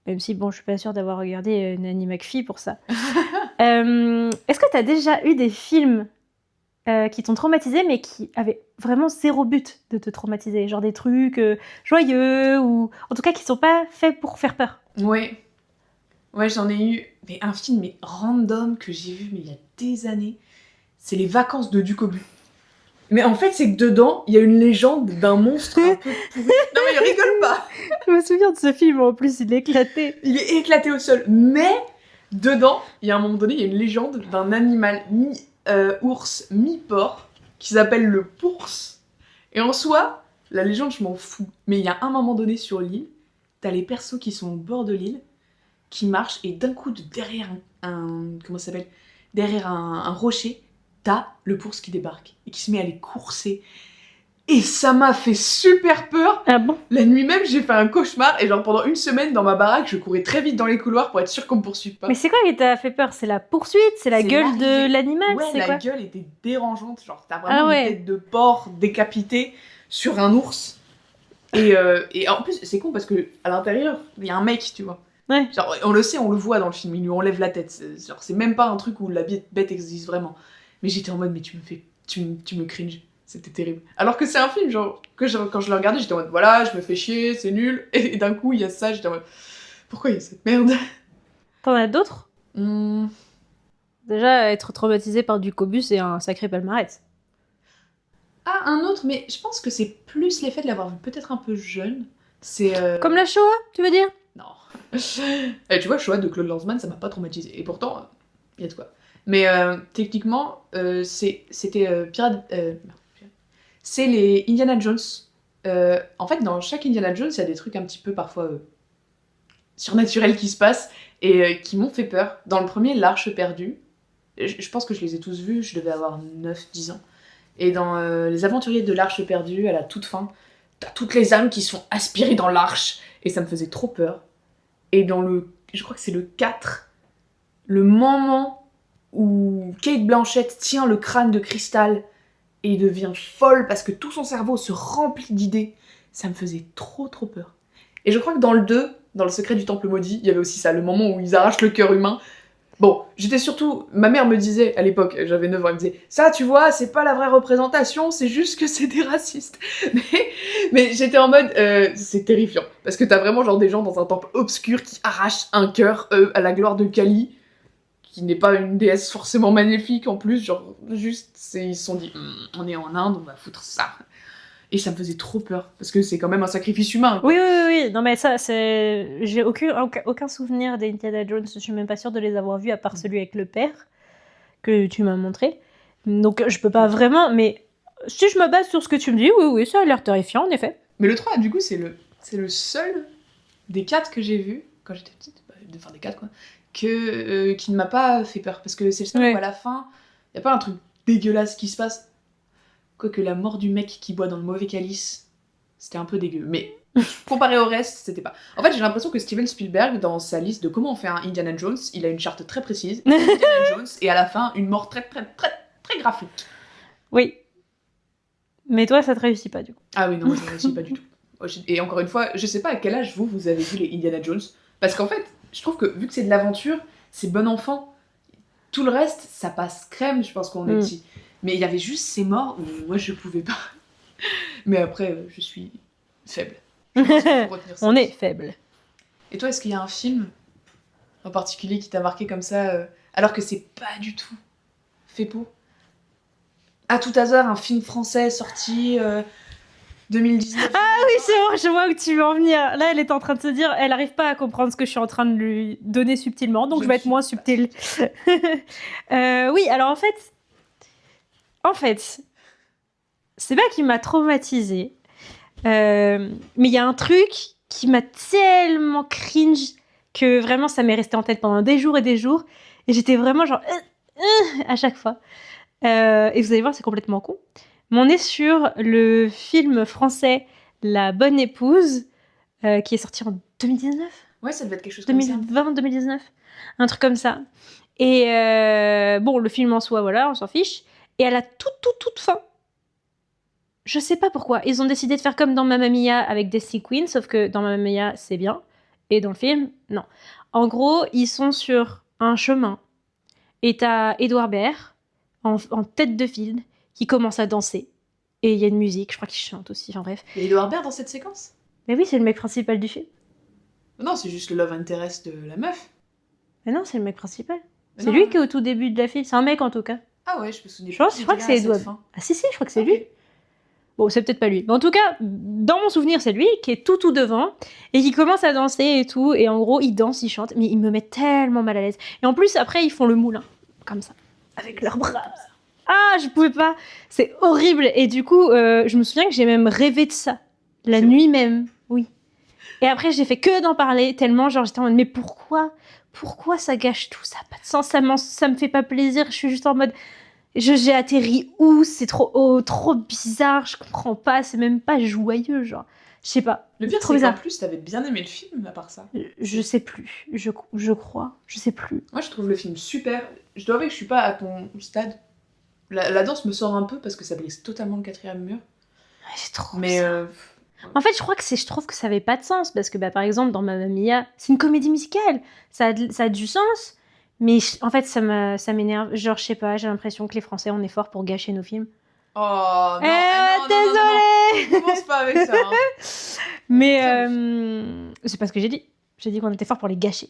même si, bon, je suis pas sûre d'avoir regardé Nanny McPhee pour ça. Est-ce que tu as déjà eu des films qui t'ont traumatisé, mais qui avaient vraiment zéro but de te traumatiser? Genre des trucs joyeux, ou en tout cas qui sont pas faits pour faire peur. Ouais. Ouais, j'en ai eu. Mais un film mais random que j'ai vu mais il y a des années, c'est Les Vacances de Ducobu. Mais en fait, c'est que dedans, il y a une légende d'un monstre un peu pourri. Non mais rigole pas. Je me souviens de ce film, en plus, il est éclaté. Il est éclaté au sol. Mais dedans, il y a un moment donné, il y a une légende d'un animal mi-ours, mi-porc, qui s'appelle le Pours. Et en soi, la légende, je m'en fous. Mais il y a un moment donné sur l'île, t'as les persos qui sont au bord de l'île, qui marchent, et d'un coup, de derrière comment ça s'appelle, derrière un rocher, t'as le Pours qui débarque, et qui se met à les courser. Et ça m'a fait super peur. Ah bon? La nuit même, j'ai fait un cauchemar, et genre pendant une semaine, dans ma baraque, je courais très vite dans les couloirs pour être sûre qu'on me poursuive pas. Mais c'est quoi qui t'a fait peur? C'est la poursuite? C'est la gueule de l'animal? Ouais, c'est la quoi? gueule était dérangeante. Genre, t'as vraiment ouais. une tête de porc décapitée sur un ours. Et en plus, c'est con parce que à l'intérieur, il y a un mec, tu vois. Ouais. Genre, on le sait, on le voit dans le film, il lui enlève la tête. C'est même pas un truc où la bête existe vraiment. Mais j'étais en mode, mais tu me cringe. C'était terrible. Alors que c'est un film, genre, quand je le regardais, j'étais en mode, voilà, je me fais chier, c'est nul. Et d'un coup, il y a ça, j'étais en mode, pourquoi il y a cette merde? T'en as d'autres? Déjà, être traumatisé par du Ducobu, c'est un sacré palmarès. Ah, un autre, mais je pense que c'est plus l'effet de l'avoir vu peut-être un peu jeune. C'est. Comme la Shoah, tu veux dire? Non. Tu vois, Shoah de Claude Lanzmann, ça m'a pas traumatisé. Et pourtant, il y a de quoi. Mais techniquement, c'était Pirate. C'est les Indiana Jones. En fait, dans chaque Indiana Jones, il y a des trucs un petit peu parfois surnaturels qui se passent et qui m'ont fait peur. Dans le premier, l'Arche perdue, je pense que je les ai tous vus, je devais avoir 9-10 ans. Et dans Les Aventuriers de l'Arche perdue, à la toute fin, t'as toutes les âmes qui sont aspirées dans l'Arche. Et ça me faisait trop peur. Et dans je crois que c'est le 4, le moment où Kate Blanchett tient le crâne de cristal et devient folle parce que tout son cerveau se remplit d'idées, ça me faisait trop peur. Et je crois que dans le 2, dans Le Secret du Temple Maudit, il y avait aussi ça, le moment où ils arrachent le cœur humain. Bon, j'étais surtout... Ma mère me disait, à l'époque, j'avais 9 ans, elle me disait « Ça, tu vois, c'est pas la vraie représentation, c'est juste que c'est des racistes. » Mais j'étais en mode, c'est terrifiant. Parce que t'as vraiment genre des gens dans un temple obscur qui arrachent un cœur à la gloire de Kali, qui n'est pas une déesse forcément magnifique en plus, genre juste, ils se sont dit on est en Inde, on va foutre ça. Et ça me faisait trop peur, parce que c'est quand même un sacrifice humain. Quoi. Oui. Non, mais ça, c'est... J'ai aucun souvenir des Indiana Jones. Je suis même pas sûre de les avoir vus, à part celui avec le père, que tu m'as montré. Donc, je peux pas vraiment... Mais si je me base sur ce que tu me dis, oui, ça a l'air terrifiant, en effet. Mais le 3, du coup, c'est le seul des 4 que j'ai vu, quand j'étais petite, enfin des 4 quoi, qui ne m'a pas fait peur. Parce que c'est le seul où à la fin, y a pas un truc dégueulasse qui se passe. Quoique la mort du mec qui boit dans le mauvais calice, c'était un peu dégueu. Mais comparé au reste, c'était pas. En fait, j'ai l'impression que Steven Spielberg, dans sa liste de comment on fait un Indiana Jones, il a une charte très précise. Indiana Jones, et à la fin, une mort très graphique. Oui. Mais toi, ça te réussit pas, du coup. Ah oui, non, moi, je ne réussis pas du tout. Et encore une fois, je sais pas à quel âge vous avez vu les Indiana Jones. Parce qu'en fait, je trouve que vu que c'est de l'aventure, c'est bon enfant. Tout le reste, ça passe crème, je pense qu'on est petit. Mais il y avait juste ces morts où moi je pouvais pas. Mais après, je suis faible. Je pense qu'il faut retenir ça. On est faible. Et toi, est-ce qu'il y a un film en particulier qui t'a marqué comme ça, alors que c'est pas du tout fait pour? À tout hasard, un film français sorti 2019. Ah oui, c'est bon, je vois où tu veux en venir. Là, elle est en train de se dire, elle arrive pas à comprendre ce que je suis en train de lui donner subtilement, donc je vais être moins subtile. Oui, alors en fait, c'est pas qu'il m'a traumatisée, mais il y a un truc qui m'a tellement cringe que vraiment ça m'est resté en tête pendant des jours, et j'étais vraiment genre à chaque fois. Et vous allez voir, c'est complètement con. Mais on est sur le film français La Bonne Épouse, qui est sorti en 2019. Ouais, ça devait être quelque chose comme ça. 2020-2019, un truc comme ça. Et bon, le film en soi, voilà, on s'en fiche. Et à la toute fin, je sais pas pourquoi, ils ont décidé de faire comme dans Mamma Mia avec Destiny Queen, sauf que dans Mamma Mia, c'est bien, et dans le film, non. En gros, ils sont sur un chemin, et t'as Edouard Baird, en tête de file, qui commence à danser. Et il y a une musique, je crois qu'il chante aussi, enfin bref. Il y a Edouard Baird dans cette séquence? Mais oui, c'est le mec principal du film. Non, c'est juste le love interest de la meuf. Mais non, c'est le mec principal. Mais C'est non, lui qui est au tout début de la fille. C'est un mec en tout cas. Ah ouais, je me souviens Je crois que c'est Edouard. fin. Ah si, je crois que c'est Ok. lui. Bon, c'est peut-être pas lui. Mais en tout cas, dans mon souvenir, c'est lui qui est tout devant et qui commence à danser et tout. Et en gros, il danse, il chante. Mais il me met tellement mal à l'aise. Et en plus, après, ils font le moulin. Comme ça. Avec leurs bras. Ah, je pouvais pas. C'est horrible. Et du coup, je me souviens que j'ai même rêvé de ça. La C'est nuit même. Oui. Et après, j'ai fait que d'en parler tellement, genre, j'étais en mode, mais pourquoi ça gâche tout? Ça n'a pas de sens, ça me fait pas plaisir. Je suis juste en mode, j'ai atterri où? C'est trop bizarre, je comprends pas, c'est même pas joyeux, genre. Je sais pas. Le pire, trop c'est qu'en bizarre. plus, t'avais bien aimé le film, à part ça. Je sais plus, je crois, je sais plus. Moi, je trouve le film super. Je dois avouer que je suis pas à ton stade. La danse me sort un peu parce que ça brise totalement le quatrième mur. Ouais, c'est trop Mais bizarre. En fait, je trouve que ça avait pas de sens parce que, par exemple, dans Mamma Mia, c'est une comédie musicale, ça a du sens, mais en fait, ça m'énerve. Genre, je sais pas, j'ai l'impression que les Français on est forts pour gâcher nos films. oh non, non, désolée. non, commence pas avec ça. Hein. Mais c'est pas ce que j'ai dit. J'ai dit qu'on était forts pour les gâcher.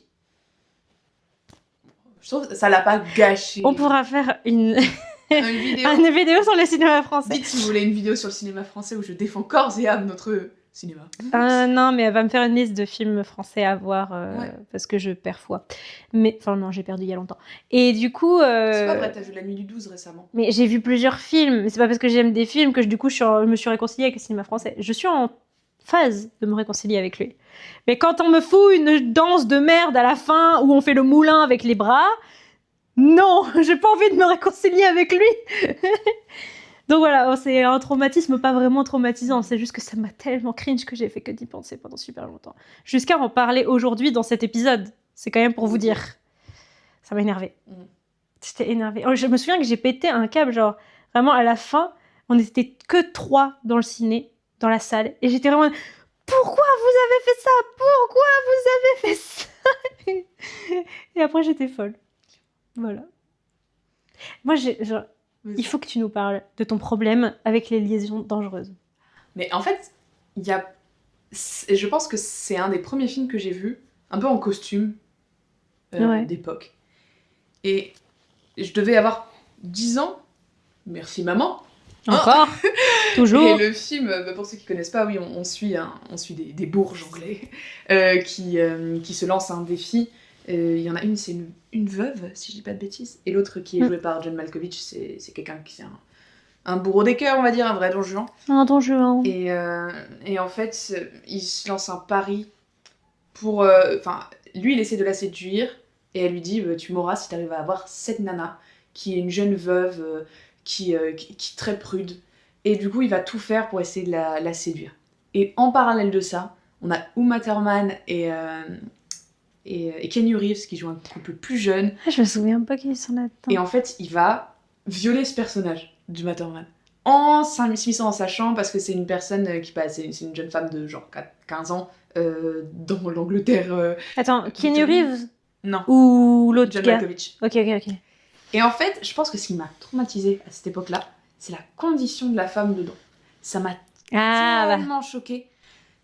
Je trouve que ça l'a pas gâché. On pourra faire une vidéo. vidéo sur le cinéma français. Dites si vous voulez une vidéo sur le cinéma français où je défends corps et âme notre cinéma. Non, mais elle va me faire une liste de films français à voir Ouais. parce que je perds foi. Mais enfin non, j'ai perdu il y a longtemps. Et du coup, C'est pas vrai, t'as vu La Nuit du 12 récemment. mais j'ai vu plusieurs films. Mais c'est pas parce que j'aime des films que je me suis réconciliée avec le cinéma français. Je suis en phase de me réconcilier avec lui. Mais quand on me fout une danse de merde à la fin où on fait le moulin avec les bras, non, j'ai pas envie de me réconcilier avec lui. Donc voilà, c'est un traumatisme pas vraiment traumatisant, c'est juste que ça m'a tellement cringe que j'ai fait que d'y penser pendant super longtemps. Jusqu'à en parler aujourd'hui dans cet épisode. C'est quand même pour vous dire. Ça m'a énervé. J'étais énervée. Oh, je me souviens que j'ai pété un câble, genre vraiment à la fin, on était que 3 dans le ciné, dans la salle, et j'étais vraiment... Pourquoi vous avez fait ça? Pourquoi vous avez fait ça? Et après j'étais folle. Voilà. Moi, il faut que tu nous parles de ton problème avec les liaisons dangereuses. Mais en fait, je pense que c'est un des premiers films que j'ai vu, un peu en costume Ouais. d'époque. Et je devais avoir 10 ans. Merci maman. Encore. Toujours. Et le film, pour ceux qui connaissent pas, oui, on suit des bourges anglais qui se lancent un défi. Il y en a une, c'est une veuve, si je dis pas de bêtises, et l'autre qui est jouée par John Malkovich, c'est quelqu'un qui est un bourreau des cœurs, on va dire, un vrai Don Juan. Un Don Juan. Et en fait, il se lance un pari pour... lui, il essaie de la séduire, et elle lui dit, tu mourras si t'arrives à avoir cette nana, qui est une jeune veuve, qui est très prude. Et du coup, il va tout faire pour essayer de la séduire. Et en parallèle de ça, on a Uma Thurman et Keanu Reeves qui joue un couple plus jeune. Ah, je me souviens pas qu'ils sont là-dedans. Et en fait, il va violer ce personnage d'Uma Thurman en s'immisçant dans sa chambre parce que c'est une personne c'est une jeune femme de genre 15 ans dans l'Angleterre. Attends, Keanu Reeves Non, ou l'autre John gars? Malkovich. Ok. Et en fait, je pense que ce qui m'a traumatisée à cette époque-là, c'est la condition de la femme dedans. Ça m'a tellement choquée.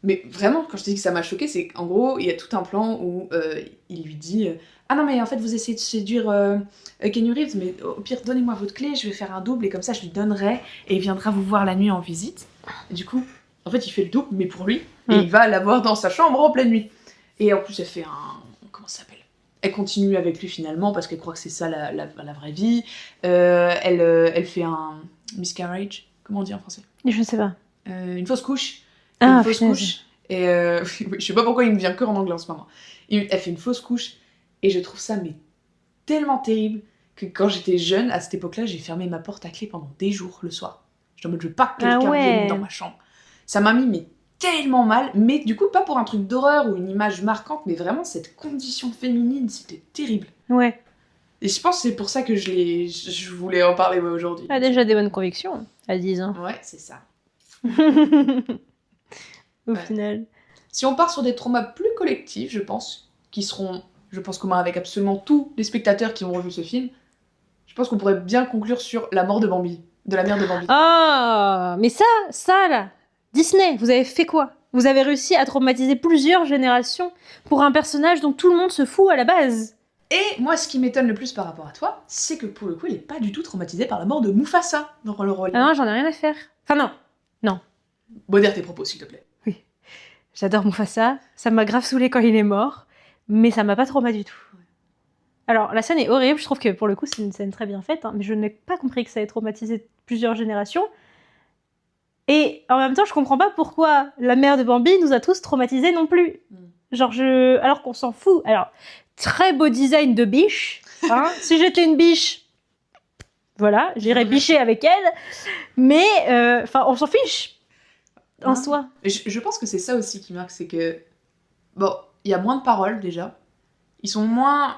Mais vraiment, quand je te dis que ça m'a choquée, c'est qu'en gros, il y a tout un plan où il lui dit ah non, mais en fait, vous essayez de séduire Keanu Reeves, mais au pire, donnez-moi votre clé, je vais faire un double, et comme ça, je lui donnerai, et il viendra vous voir la nuit en visite. Et du coup, en fait, il fait le double, mais pour lui, et il va la voir dans sa chambre en pleine nuit. Et en plus, elle fait comment ça s'appelle ? Elle continue avec lui finalement, parce qu'elle croit que c'est ça la vraie vie. Elle fait un miscarriage, comment on dit en français ? Je sais pas. Une fausse couche. Ah, une fausse couche. Et je sais pas pourquoi il me vient que en anglais en ce moment. Elle fait une fausse couche. Et je trouve ça mais tellement terrible que quand j'étais jeune, à cette époque-là, j'ai fermé ma porte à clé pendant des jours le soir. J'étais en mode, je veux pas que quelqu'un vienne dans ma chambre. Ça m'a mis mais tellement mal. Mais du coup, pas pour un truc d'horreur ou une image marquante, mais vraiment cette condition féminine, c'était terrible. Ouais. Et je pense que c'est pour ça que je voulais en parler moi, aujourd'hui. Elle a déjà des bonnes convictions à 10 ans. Ouais, c'est ça. Au Ouais. final. Si on part sur des traumas plus collectifs, je pense, qui seront, je pense, communs avec absolument tous les spectateurs qui ont revu ce film, je pense qu'on pourrait bien conclure sur la mort de Bambi, de la mère de Bambi. Ah, mais ça là, Disney, vous avez fait quoi? Vous avez réussi à traumatiser plusieurs générations pour un personnage dont tout le monde se fout à la base. Et moi, ce qui m'étonne le plus par rapport à toi, c'est que pour le coup, il est pas du tout traumatisé par la mort de Mufasa dans le rôle. Ah non, j'en ai rien à faire. Enfin non, Modère tes propos, s'il te plaît. j'adore Mufasa, ça m'a grave saoulé quand il est mort, mais ça m'a pas traumatisé du tout. Alors, la scène est horrible, je trouve que pour le coup, c'est une scène très bien faite, hein, mais je n'ai pas compris que ça ait traumatisé plusieurs générations. Et en même temps, je comprends pas pourquoi la mère de Bambi nous a tous traumatisés non plus. Genre, alors qu'on s'en fout. Alors, très beau design de biche. Hein. Si j'étais une biche, voilà, j'irais bicher avec elle. Mais, enfin, on s'en fiche. En Ouais. soi. Et je pense que c'est ça aussi qui marque, c'est que, bon, il y a moins de paroles déjà. Ils sont moins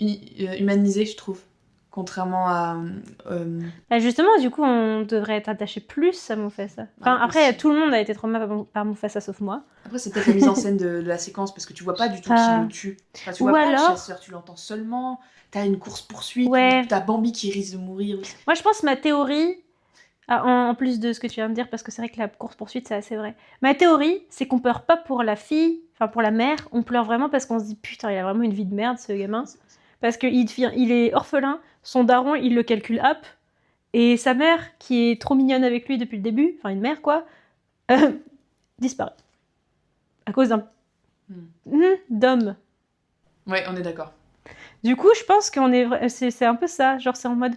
humanisés, je trouve. Contrairement à. Bah, justement, du coup, on devrait être attaché plus à Mufasa. Enfin, Ouais, après, aussi. tout le monde a été traumatisé par Mufasa, sauf moi. Après, c'est peut-être la mise en scène de la séquence, parce que tu vois pas du tout Ah. qui le tue. Enfin, tu Ou vois pas alors- le chasseur, tu l'entends seulement. T'as une course-poursuite, Ouais. t'as Bambi qui risque de mourir aussi. Moi, je pense ma théorie, en plus de ce que tu viens de dire, parce que c'est vrai que la course-poursuite, c'est assez vrai. Ma théorie, c'est qu'on pleure pas pour la fille, enfin pour la mère, on pleure vraiment parce qu'on se dit putain, il a vraiment une vie de merde, ce gamin. Parce qu'il est orphelin, son daron, il le calcule up, et sa mère, qui est trop mignonne avec lui depuis le début, enfin une mère quoi, disparaît. À cause d'un d'homme. Ouais, on est d'accord. Du coup, je pense qu'on c'est un peu ça, genre c'est en mode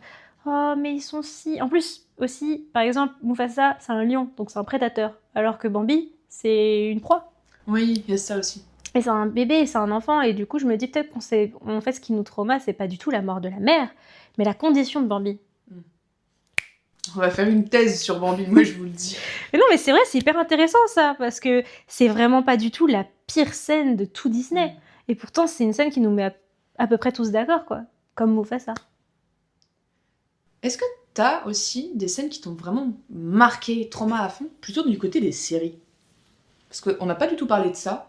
oh mais ils sont si. En plus aussi, par exemple, Mufasa c'est un lion, donc c'est un prédateur, alors que Bambi c'est une proie. Oui, il y a ça aussi. Et c'est un bébé, c'est un enfant, et du coup je me dis peut-être en fait ce qui nous trauma, c'est pas du tout la mort de la mère, mais la condition de Bambi. On va faire une thèse sur Bambi, moi je vous le dis. Mais non mais c'est vrai, c'est hyper intéressant ça, parce que c'est vraiment pas du tout la pire scène de tout Disney. Et pourtant c'est une scène qui nous met à peu près tous d'accord quoi, comme Mufasa. Est-ce que t'as aussi des scènes qui t'ont vraiment marqué, trauma à fond, plutôt du côté des séries? Parce qu'on n'a pas du tout parlé de ça.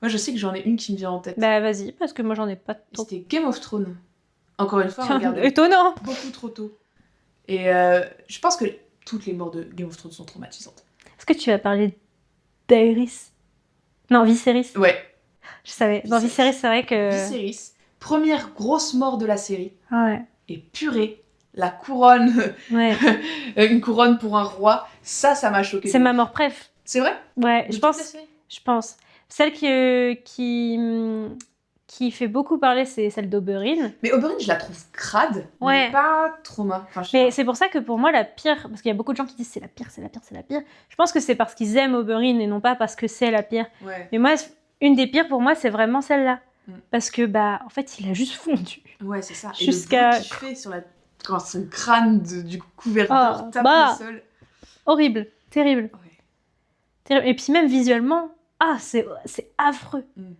Moi, je sais que j'en ai une qui me vient en tête. Bah vas-y, parce que moi j'en ai pas trop. C'était Game of Thrones. Encore une fois, regardez Étonnant. beaucoup trop tôt. Et je pense que toutes les morts de Game of Thrones sont traumatisantes. Est-ce que tu vas parler d'Aerys? Non, Viserys. Ouais, Je savais. Dans Viserys. Viserys, c'est vrai que... Viserys, première grosse mort de la série. Ah ouais. Et purée, la couronne, Ouais. une couronne pour un roi, ça m'a choqué. C'est ma mort préf. C'est vrai? Ouais, De je toute la pense. série Je pense. Celle qui fait beaucoup parler, c'est celle d'Oberyn. Mais Oberyn, je la trouve crade, Ouais. mais pas trauma. Enfin, je sais Mais pas. c'est pour ça que pour moi, la pire... Parce qu'il y a beaucoup de gens qui disent c'est la pire, c'est la pire, c'est la pire. Je pense que c'est parce qu'ils aiment Oberyn et non pas parce que c'est la pire. Ouais. Mais moi, une des pires pour moi, c'est vraiment celle-là. Mm. Parce que, bah, en fait, il a juste fondu. Ouais, c'est ça. Et Jusqu'à- le bruit qu'il fait sur quand son crâne du couvercle Oh, tape bah. le sol. Horrible. Terrible. Ouais. Terrible. Et puis même visuellement, c'est affreux. Mm.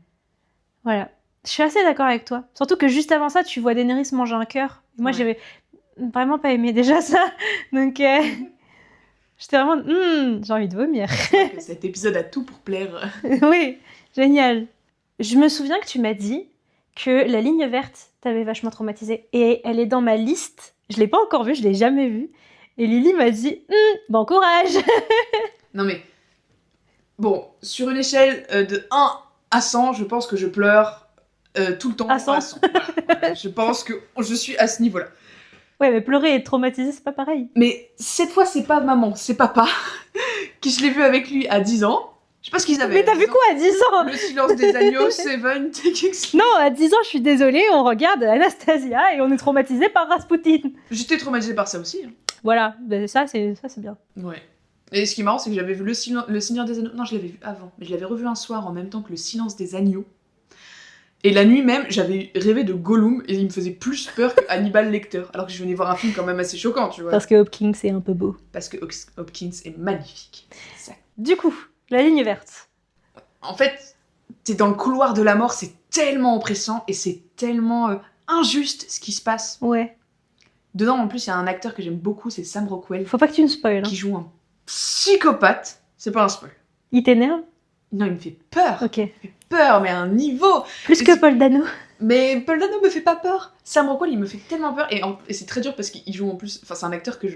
Voilà. Je suis assez d'accord avec toi. Surtout que juste avant ça, tu vois Daenerys manger un cœur. Moi, Ouais. j'avais vraiment pas aimé déjà ça. Donc, j'étais vraiment... j'ai envie de vomir. C'est vrai que cet épisode a tout pour plaire. Oui, génial. Je me souviens que tu m'as dit que la ligne verte t'avait vachement traumatisée. Et elle est dans ma liste. Je l'ai pas encore vue, je l'ai jamais vue. Et Lily m'a dit bon courage. Non mais, bon, sur une échelle de 1 à 100, je pense que je pleure tout le temps À 100. 100. Voilà. Je pense que je suis à ce niveau-là. Ouais, mais pleurer et être traumatisé, c'est pas pareil. Mais cette fois, c'est pas maman, c'est papa, qui je l'ai vu avec lui à 10 ans. Je sais pas ce qu'ils avaient. Mais t'as vu quoi à 10 ans? Le silence des agneaux, Seven, TX. Non, à 10 ans, je suis désolée, on regarde Anastasia et on est traumatisé par Rasputin. J'étais traumatisée par ça aussi. Hein. Voilà, ben ça c'est bien. Ouais. Et ce qui est marrant, c'est que j'avais vu le Seigneur des Anneaux. Non, je l'avais vu avant, mais je l'avais revu un soir en même temps que le Silence des Agneaux. Et la nuit même, j'avais rêvé de Gollum et il me faisait plus peur que Hannibal Lecter. Alors que je venais voir un film quand même assez choquant, tu vois. Parce que Hopkins c'est un peu beau. Parce que Hopkins est magnifique. Ça. Du coup, la ligne verte. En fait, t'es dans le couloir de la mort, c'est tellement oppressant et c'est tellement injuste ce qui se passe. Ouais. Dedans, en plus, il y a un acteur que j'aime beaucoup, c'est Sam Rockwell, Faut pas que tu me spoil. Hein. qui joue un psychopathe. C'est pas un spoil. Il t'énerve? Non, il me fait peur. Ok. Il me fait peur, mais à un niveau. Plus que Paul Dano. Mais Paul Dano me fait pas peur. Sam Rockwell, il me fait tellement peur. Et c'est très dur parce qu'il joue en plus... Enfin, c'est un acteur que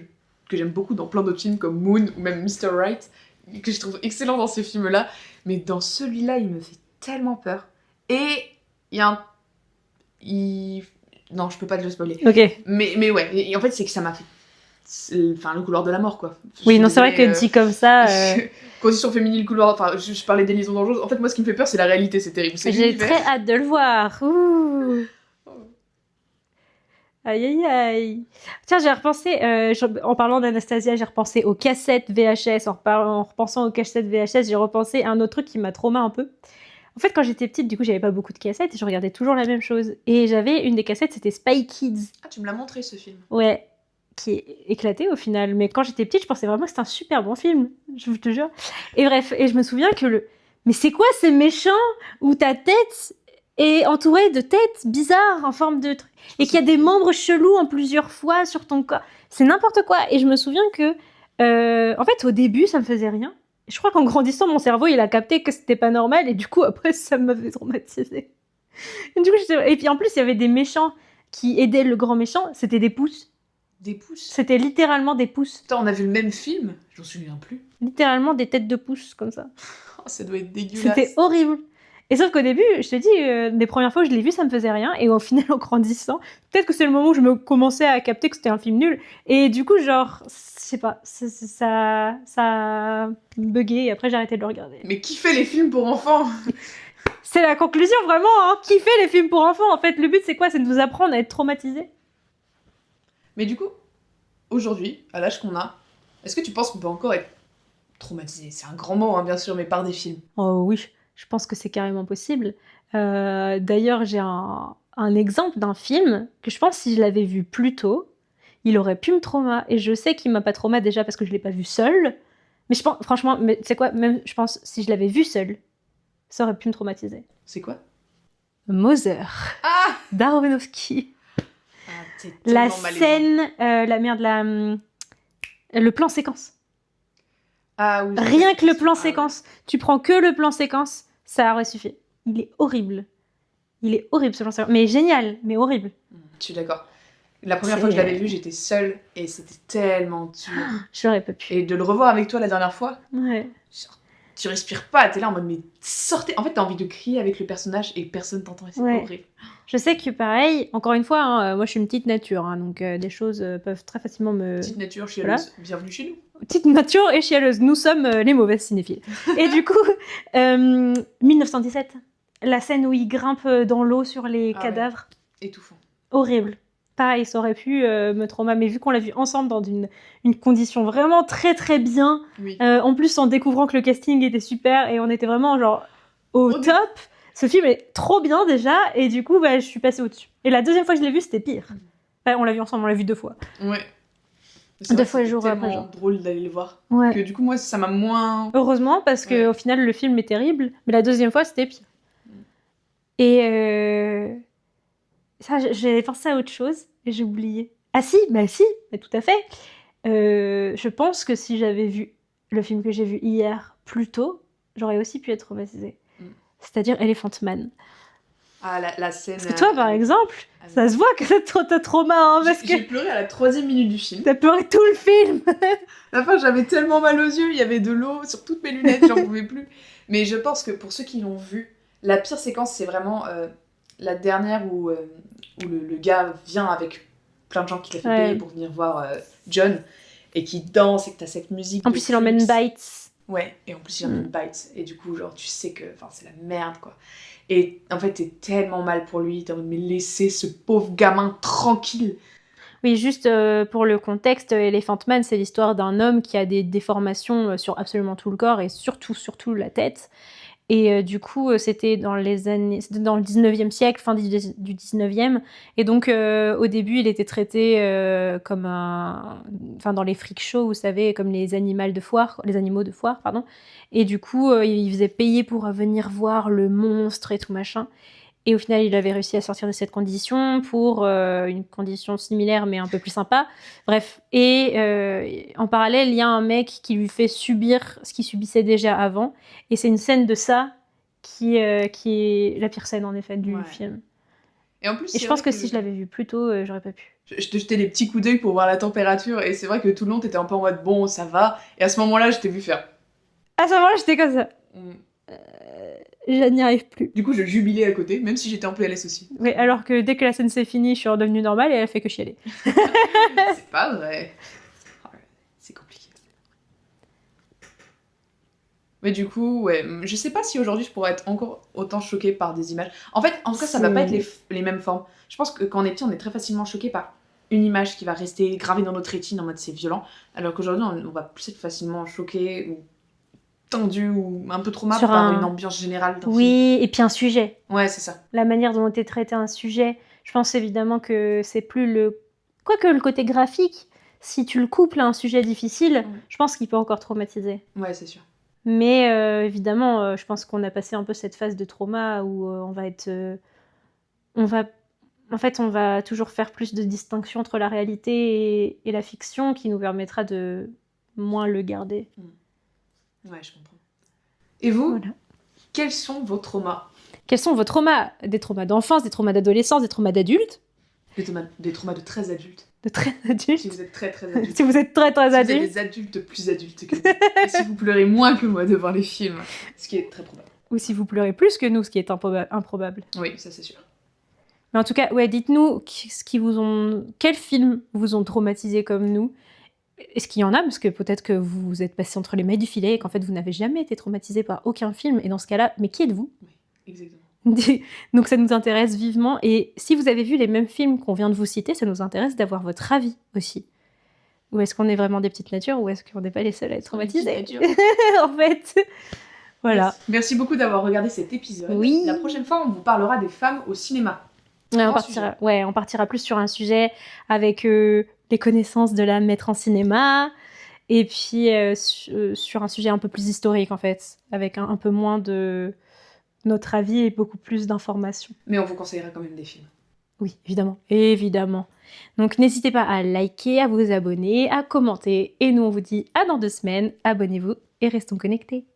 j'aime beaucoup dans plein d'autres films comme Moon ou même Mr. Right, que je trouve excellent dans ces films-là. Mais dans celui-là, il me fait tellement peur. Et il y a un... Non, je peux pas te le spoiler. Ok. Mais ouais, et en fait, c'est que ça m'a fait... Enfin, le couloir de la mort, quoi. Oui, non, c'est vrai que dit comme ça... Condition féminine, couloir... Enfin, je parlais des liaisons dangereuses. En fait, moi, ce qui me fait peur, c'est la réalité, c'est terrible. C'est J'ai l'univers. très hâte de le voir. Ouh. Aïe, aïe, aïe. Tiens, j'ai repensé, en parlant d'Anastasia, j'ai repensé aux cassettes VHS. En repensant aux cassettes VHS, j'ai repensé à un autre truc qui m'a traumatisé un peu. En fait, quand j'étais petite, du coup, j'avais pas beaucoup de cassettes et je regardais toujours la même chose. Et j'avais une des cassettes, c'était Spy Kids. Ah, tu me l'as montré, ce film. Ouais, qui est éclaté au final. Mais quand j'étais petite, je pensais vraiment que c'était un super bon film. Je te jure. Et bref, et je me souviens que Mais c'est quoi ces méchants où ta tête est entourée de têtes bizarres en forme de truc et qu'il y a des membres chelous en plusieurs fois sur ton corps. C'est n'importe quoi. Et je me souviens que, en fait, au début, ça me faisait rien. Je crois qu'en grandissant, mon cerveau, il a capté que c'était pas normal et du coup, après, ça m'avait traumatisé. Et puis en plus, il y avait des méchants qui aidaient le grand méchant. C'était des pouces. Des pouces. C'était littéralement des pouces. Putain, on a vu le même film. J'en souviens plus. Littéralement des têtes de pouces comme ça. Oh, ça doit être dégueulasse. C'était horrible. Et sauf qu'au début, je te dis, des premières fois où je l'ai vu, ça me faisait rien. Et au final, en grandissant, peut-être que c'est le moment où je me commençais à capter que c'était un film nul. Et du coup, genre, je sais pas, ça a bugué et après j'ai arrêté de le regarder. Mais qui fait les films pour enfants? C'est la conclusion vraiment, hein. Qui fait les films pour enfants? En fait, le but c'est quoi? C'est de nous apprendre à être traumatisés. Mais du coup, aujourd'hui, à l'âge qu'on a, est-ce que tu penses qu'on peut encore être traumatisé? C'est un grand mot, hein, bien sûr, mais par des films. Oh oui, je pense que c'est carrément possible. D'ailleurs, j'ai un exemple d'un film que je pense si je l'avais vu plus tôt, il aurait pu me trauma. Et je sais qu'il m'a pas trauma déjà parce que je l'ai pas vu seul. Mais je pense, franchement, mais c'est quoi? Même, je pense, si je l'avais vu seul, ça aurait pu me traumatiser. C'est quoi? Mother. Ah, d'Aronofsky. ah c'est La tellement malaisant. scène, le plan séquence. Ah oui. Rien que le plan Ah, séquence. Tu prends que le plan séquence, ça aurait suffi. Il est horrible. Il est horrible ce plan séquence. Mais génial, mais horrible. ouais. Je suis d'accord. La première fois que je l'avais vu, j'étais seule et c'était tellement dur. J'aurais pas pu. Et de le revoir avec toi la dernière fois, Ouais. genre, tu respires pas, t'es là en mode mais sortez. En fait, t'as envie de crier avec le personnage et personne t'entend et c'est Ouais. horrible. Je sais que pareil, encore une fois, hein, moi je suis une petite nature, hein, donc des choses peuvent très facilement me... Petite nature chialeuse, Voilà. bienvenue chez nous. Petite nature et chialeuse, nous sommes les mauvaises cinéphiles. Et du coup, 1917, la scène où il grimpe dans l'eau sur les Ah ouais. cadavres, Étouffant. horrible. Pareil, ça aurait pu me traumatiser, mais vu qu'on l'a vu ensemble dans une condition vraiment très très bien, Oui. en plus en découvrant que le casting était super et on était vraiment genre au On est- top, ce film est trop bien déjà et du coup bah, je suis passée au-dessus. Et la deuxième fois que je l'ai vu, c'était pire. Enfin, on l'a vu ensemble, on l'a vu 2 fois. Ouais. C'est Deux vrai fois que le jour c'était après tellement jour. drôle d'aller le voir. Ouais. Que du coup, moi, ça m'a moins. Heureusement, parce que Ouais. au final, le film est terrible, mais la deuxième fois, c'était pire. Et ça, j'avais pensé à autre chose et j'ai oublié. Ah si, bah tout à fait. Je pense que si j'avais vu le film que j'ai vu hier plus tôt, j'aurais aussi pu être traumatisée. C'est-à-dire Elephant Man. Ah, la scène. Parce que toi, par avec- exemple, avec- ça se voit que t'as trauma, hein, parce J'ai que pleuré à la 3e minute du film. t'as pleuré tout le film. À la fin, j'avais tellement mal aux yeux, il y avait de l'eau sur toutes mes lunettes, j'en pouvais plus. Mais je pense que pour ceux qui l'ont vu, la pire séquence, c'est vraiment la dernière où le gars vient avec plein de gens qu'il a fait Ouais. payer pour venir voir John et qui danse et que t'as cette musique. En de plus, il emmène Creeps. Bites. Ouais, et en plus il y en a une bite. Et du coup, genre, tu sais que c'est la merde, quoi. Et en fait, t'es tellement mal pour lui, t'es en mode, mais laissez ce pauvre gamin tranquille. Oui, juste pour le contexte, Elephant Man, c'est l'histoire d'un homme qui a des déformations sur absolument tout le corps et surtout la tête. Et du coup, c'était dans le 19e siècle, fin du 19e. Et donc, au début, il était traité comme enfin, dans les freak shows, vous savez, comme les animaux de foire, pardon. Et du coup, il faisait payer pour venir voir le monstre et tout machin. Et au final, il avait réussi à sortir de cette condition pour une condition similaire mais un peu plus sympa. Bref. Et en parallèle, il y a un mec qui lui fait subir ce qu'il subissait déjà avant. Et c'est une scène de ça qui est la pire scène, en effet, du film. Et en plus, Et je pense que si je l'avais vu plus tôt, j'aurais pas pu. Je te jetais des petits coups d'œil pour voir la température, et c'est vrai que tout le long, t'étais un peu en mode bon, ça va. Et à ce moment-là, je t'ai vu faire. À ce moment-là, j'étais comme ça. Je n'y arrive plus. Du coup, je jubilais à côté, même si j'étais en PLS aussi. Oui, alors que dès que la scène s'est finie, je suis redevenue normale et elle a fait que chialer. C'est pas vrai. C'est compliqué. Mais du coup, ouais, je sais pas si aujourd'hui je pourrais être encore autant choquée par des images. En fait, en tout cas, ça va pas être les mêmes formes. Je pense que quand on est petit, on est très facilement choqué par une image qui va rester gravée dans notre rétine en mode c'est violent, alors qu'aujourd'hui, on va plus être facilement choqué ou tendu ou un peu traumatisé par une ambiance générale d'un film. Oui, et puis un sujet. Ouais, c'est ça. La manière dont est traité un sujet, je pense évidemment que c'est plus le... Quoique le côté graphique, si tu le couples à un sujet difficile, je pense qu'il peut encore traumatiser. Ouais, c'est sûr. Mais évidemment, je pense qu'on a passé un peu cette phase de trauma où on va être... En fait, on va toujours faire plus de distinction entre la réalité et la fiction qui nous permettra de moins le garder. Ouais, je comprends. Et vous, voilà. Quels sont vos traumas? Quels sont vos traumas? Des traumas d'enfance, des traumas d'adolescence, des traumas d'adultes? Des traumas de très adultes. De très adultes? Si vous êtes très très adulte. Si vous êtes très très si adulte. vous êtes des adultes plus adultes que moi. Et si vous pleurez moins que moi devant les films. Ce qui est très probable. Ou si vous pleurez plus que nous, ce qui est improbable. Oui, ça c'est sûr. Mais en tout cas, ouais, dites-nous quels films vous ont traumatisé comme nous. Est-ce qu'il y en a? Parce que peut-être que vous êtes passé entre les mailles du filet et qu'en fait vous n'avez jamais été traumatisé par aucun film. Et dans ce cas-là, mais qui êtes-vous? Oui, exactement. Donc ça nous intéresse vivement. Et si vous avez vu les mêmes films qu'on vient de vous citer, ça nous intéresse d'avoir votre avis aussi. Ou est-ce qu'on est vraiment des petites natures ou est-ce qu'on n'est pas les seuls à être traumatisés? En fait, voilà. Merci beaucoup d'avoir regardé cet épisode. Oui. La prochaine fois, on vous parlera des femmes au cinéma. Ouais, on partira plus sur un sujet avec les connaissances de la mettre en cinéma et puis sur un sujet un peu plus historique en fait, avec un peu moins de notre avis et beaucoup plus d'informations. Mais on vous conseillera quand même des films. Oui, évidemment. Donc n'hésitez pas à liker, à vous abonner, à commenter et nous on vous dit à dans 2 semaines, abonnez-vous et restons connectés.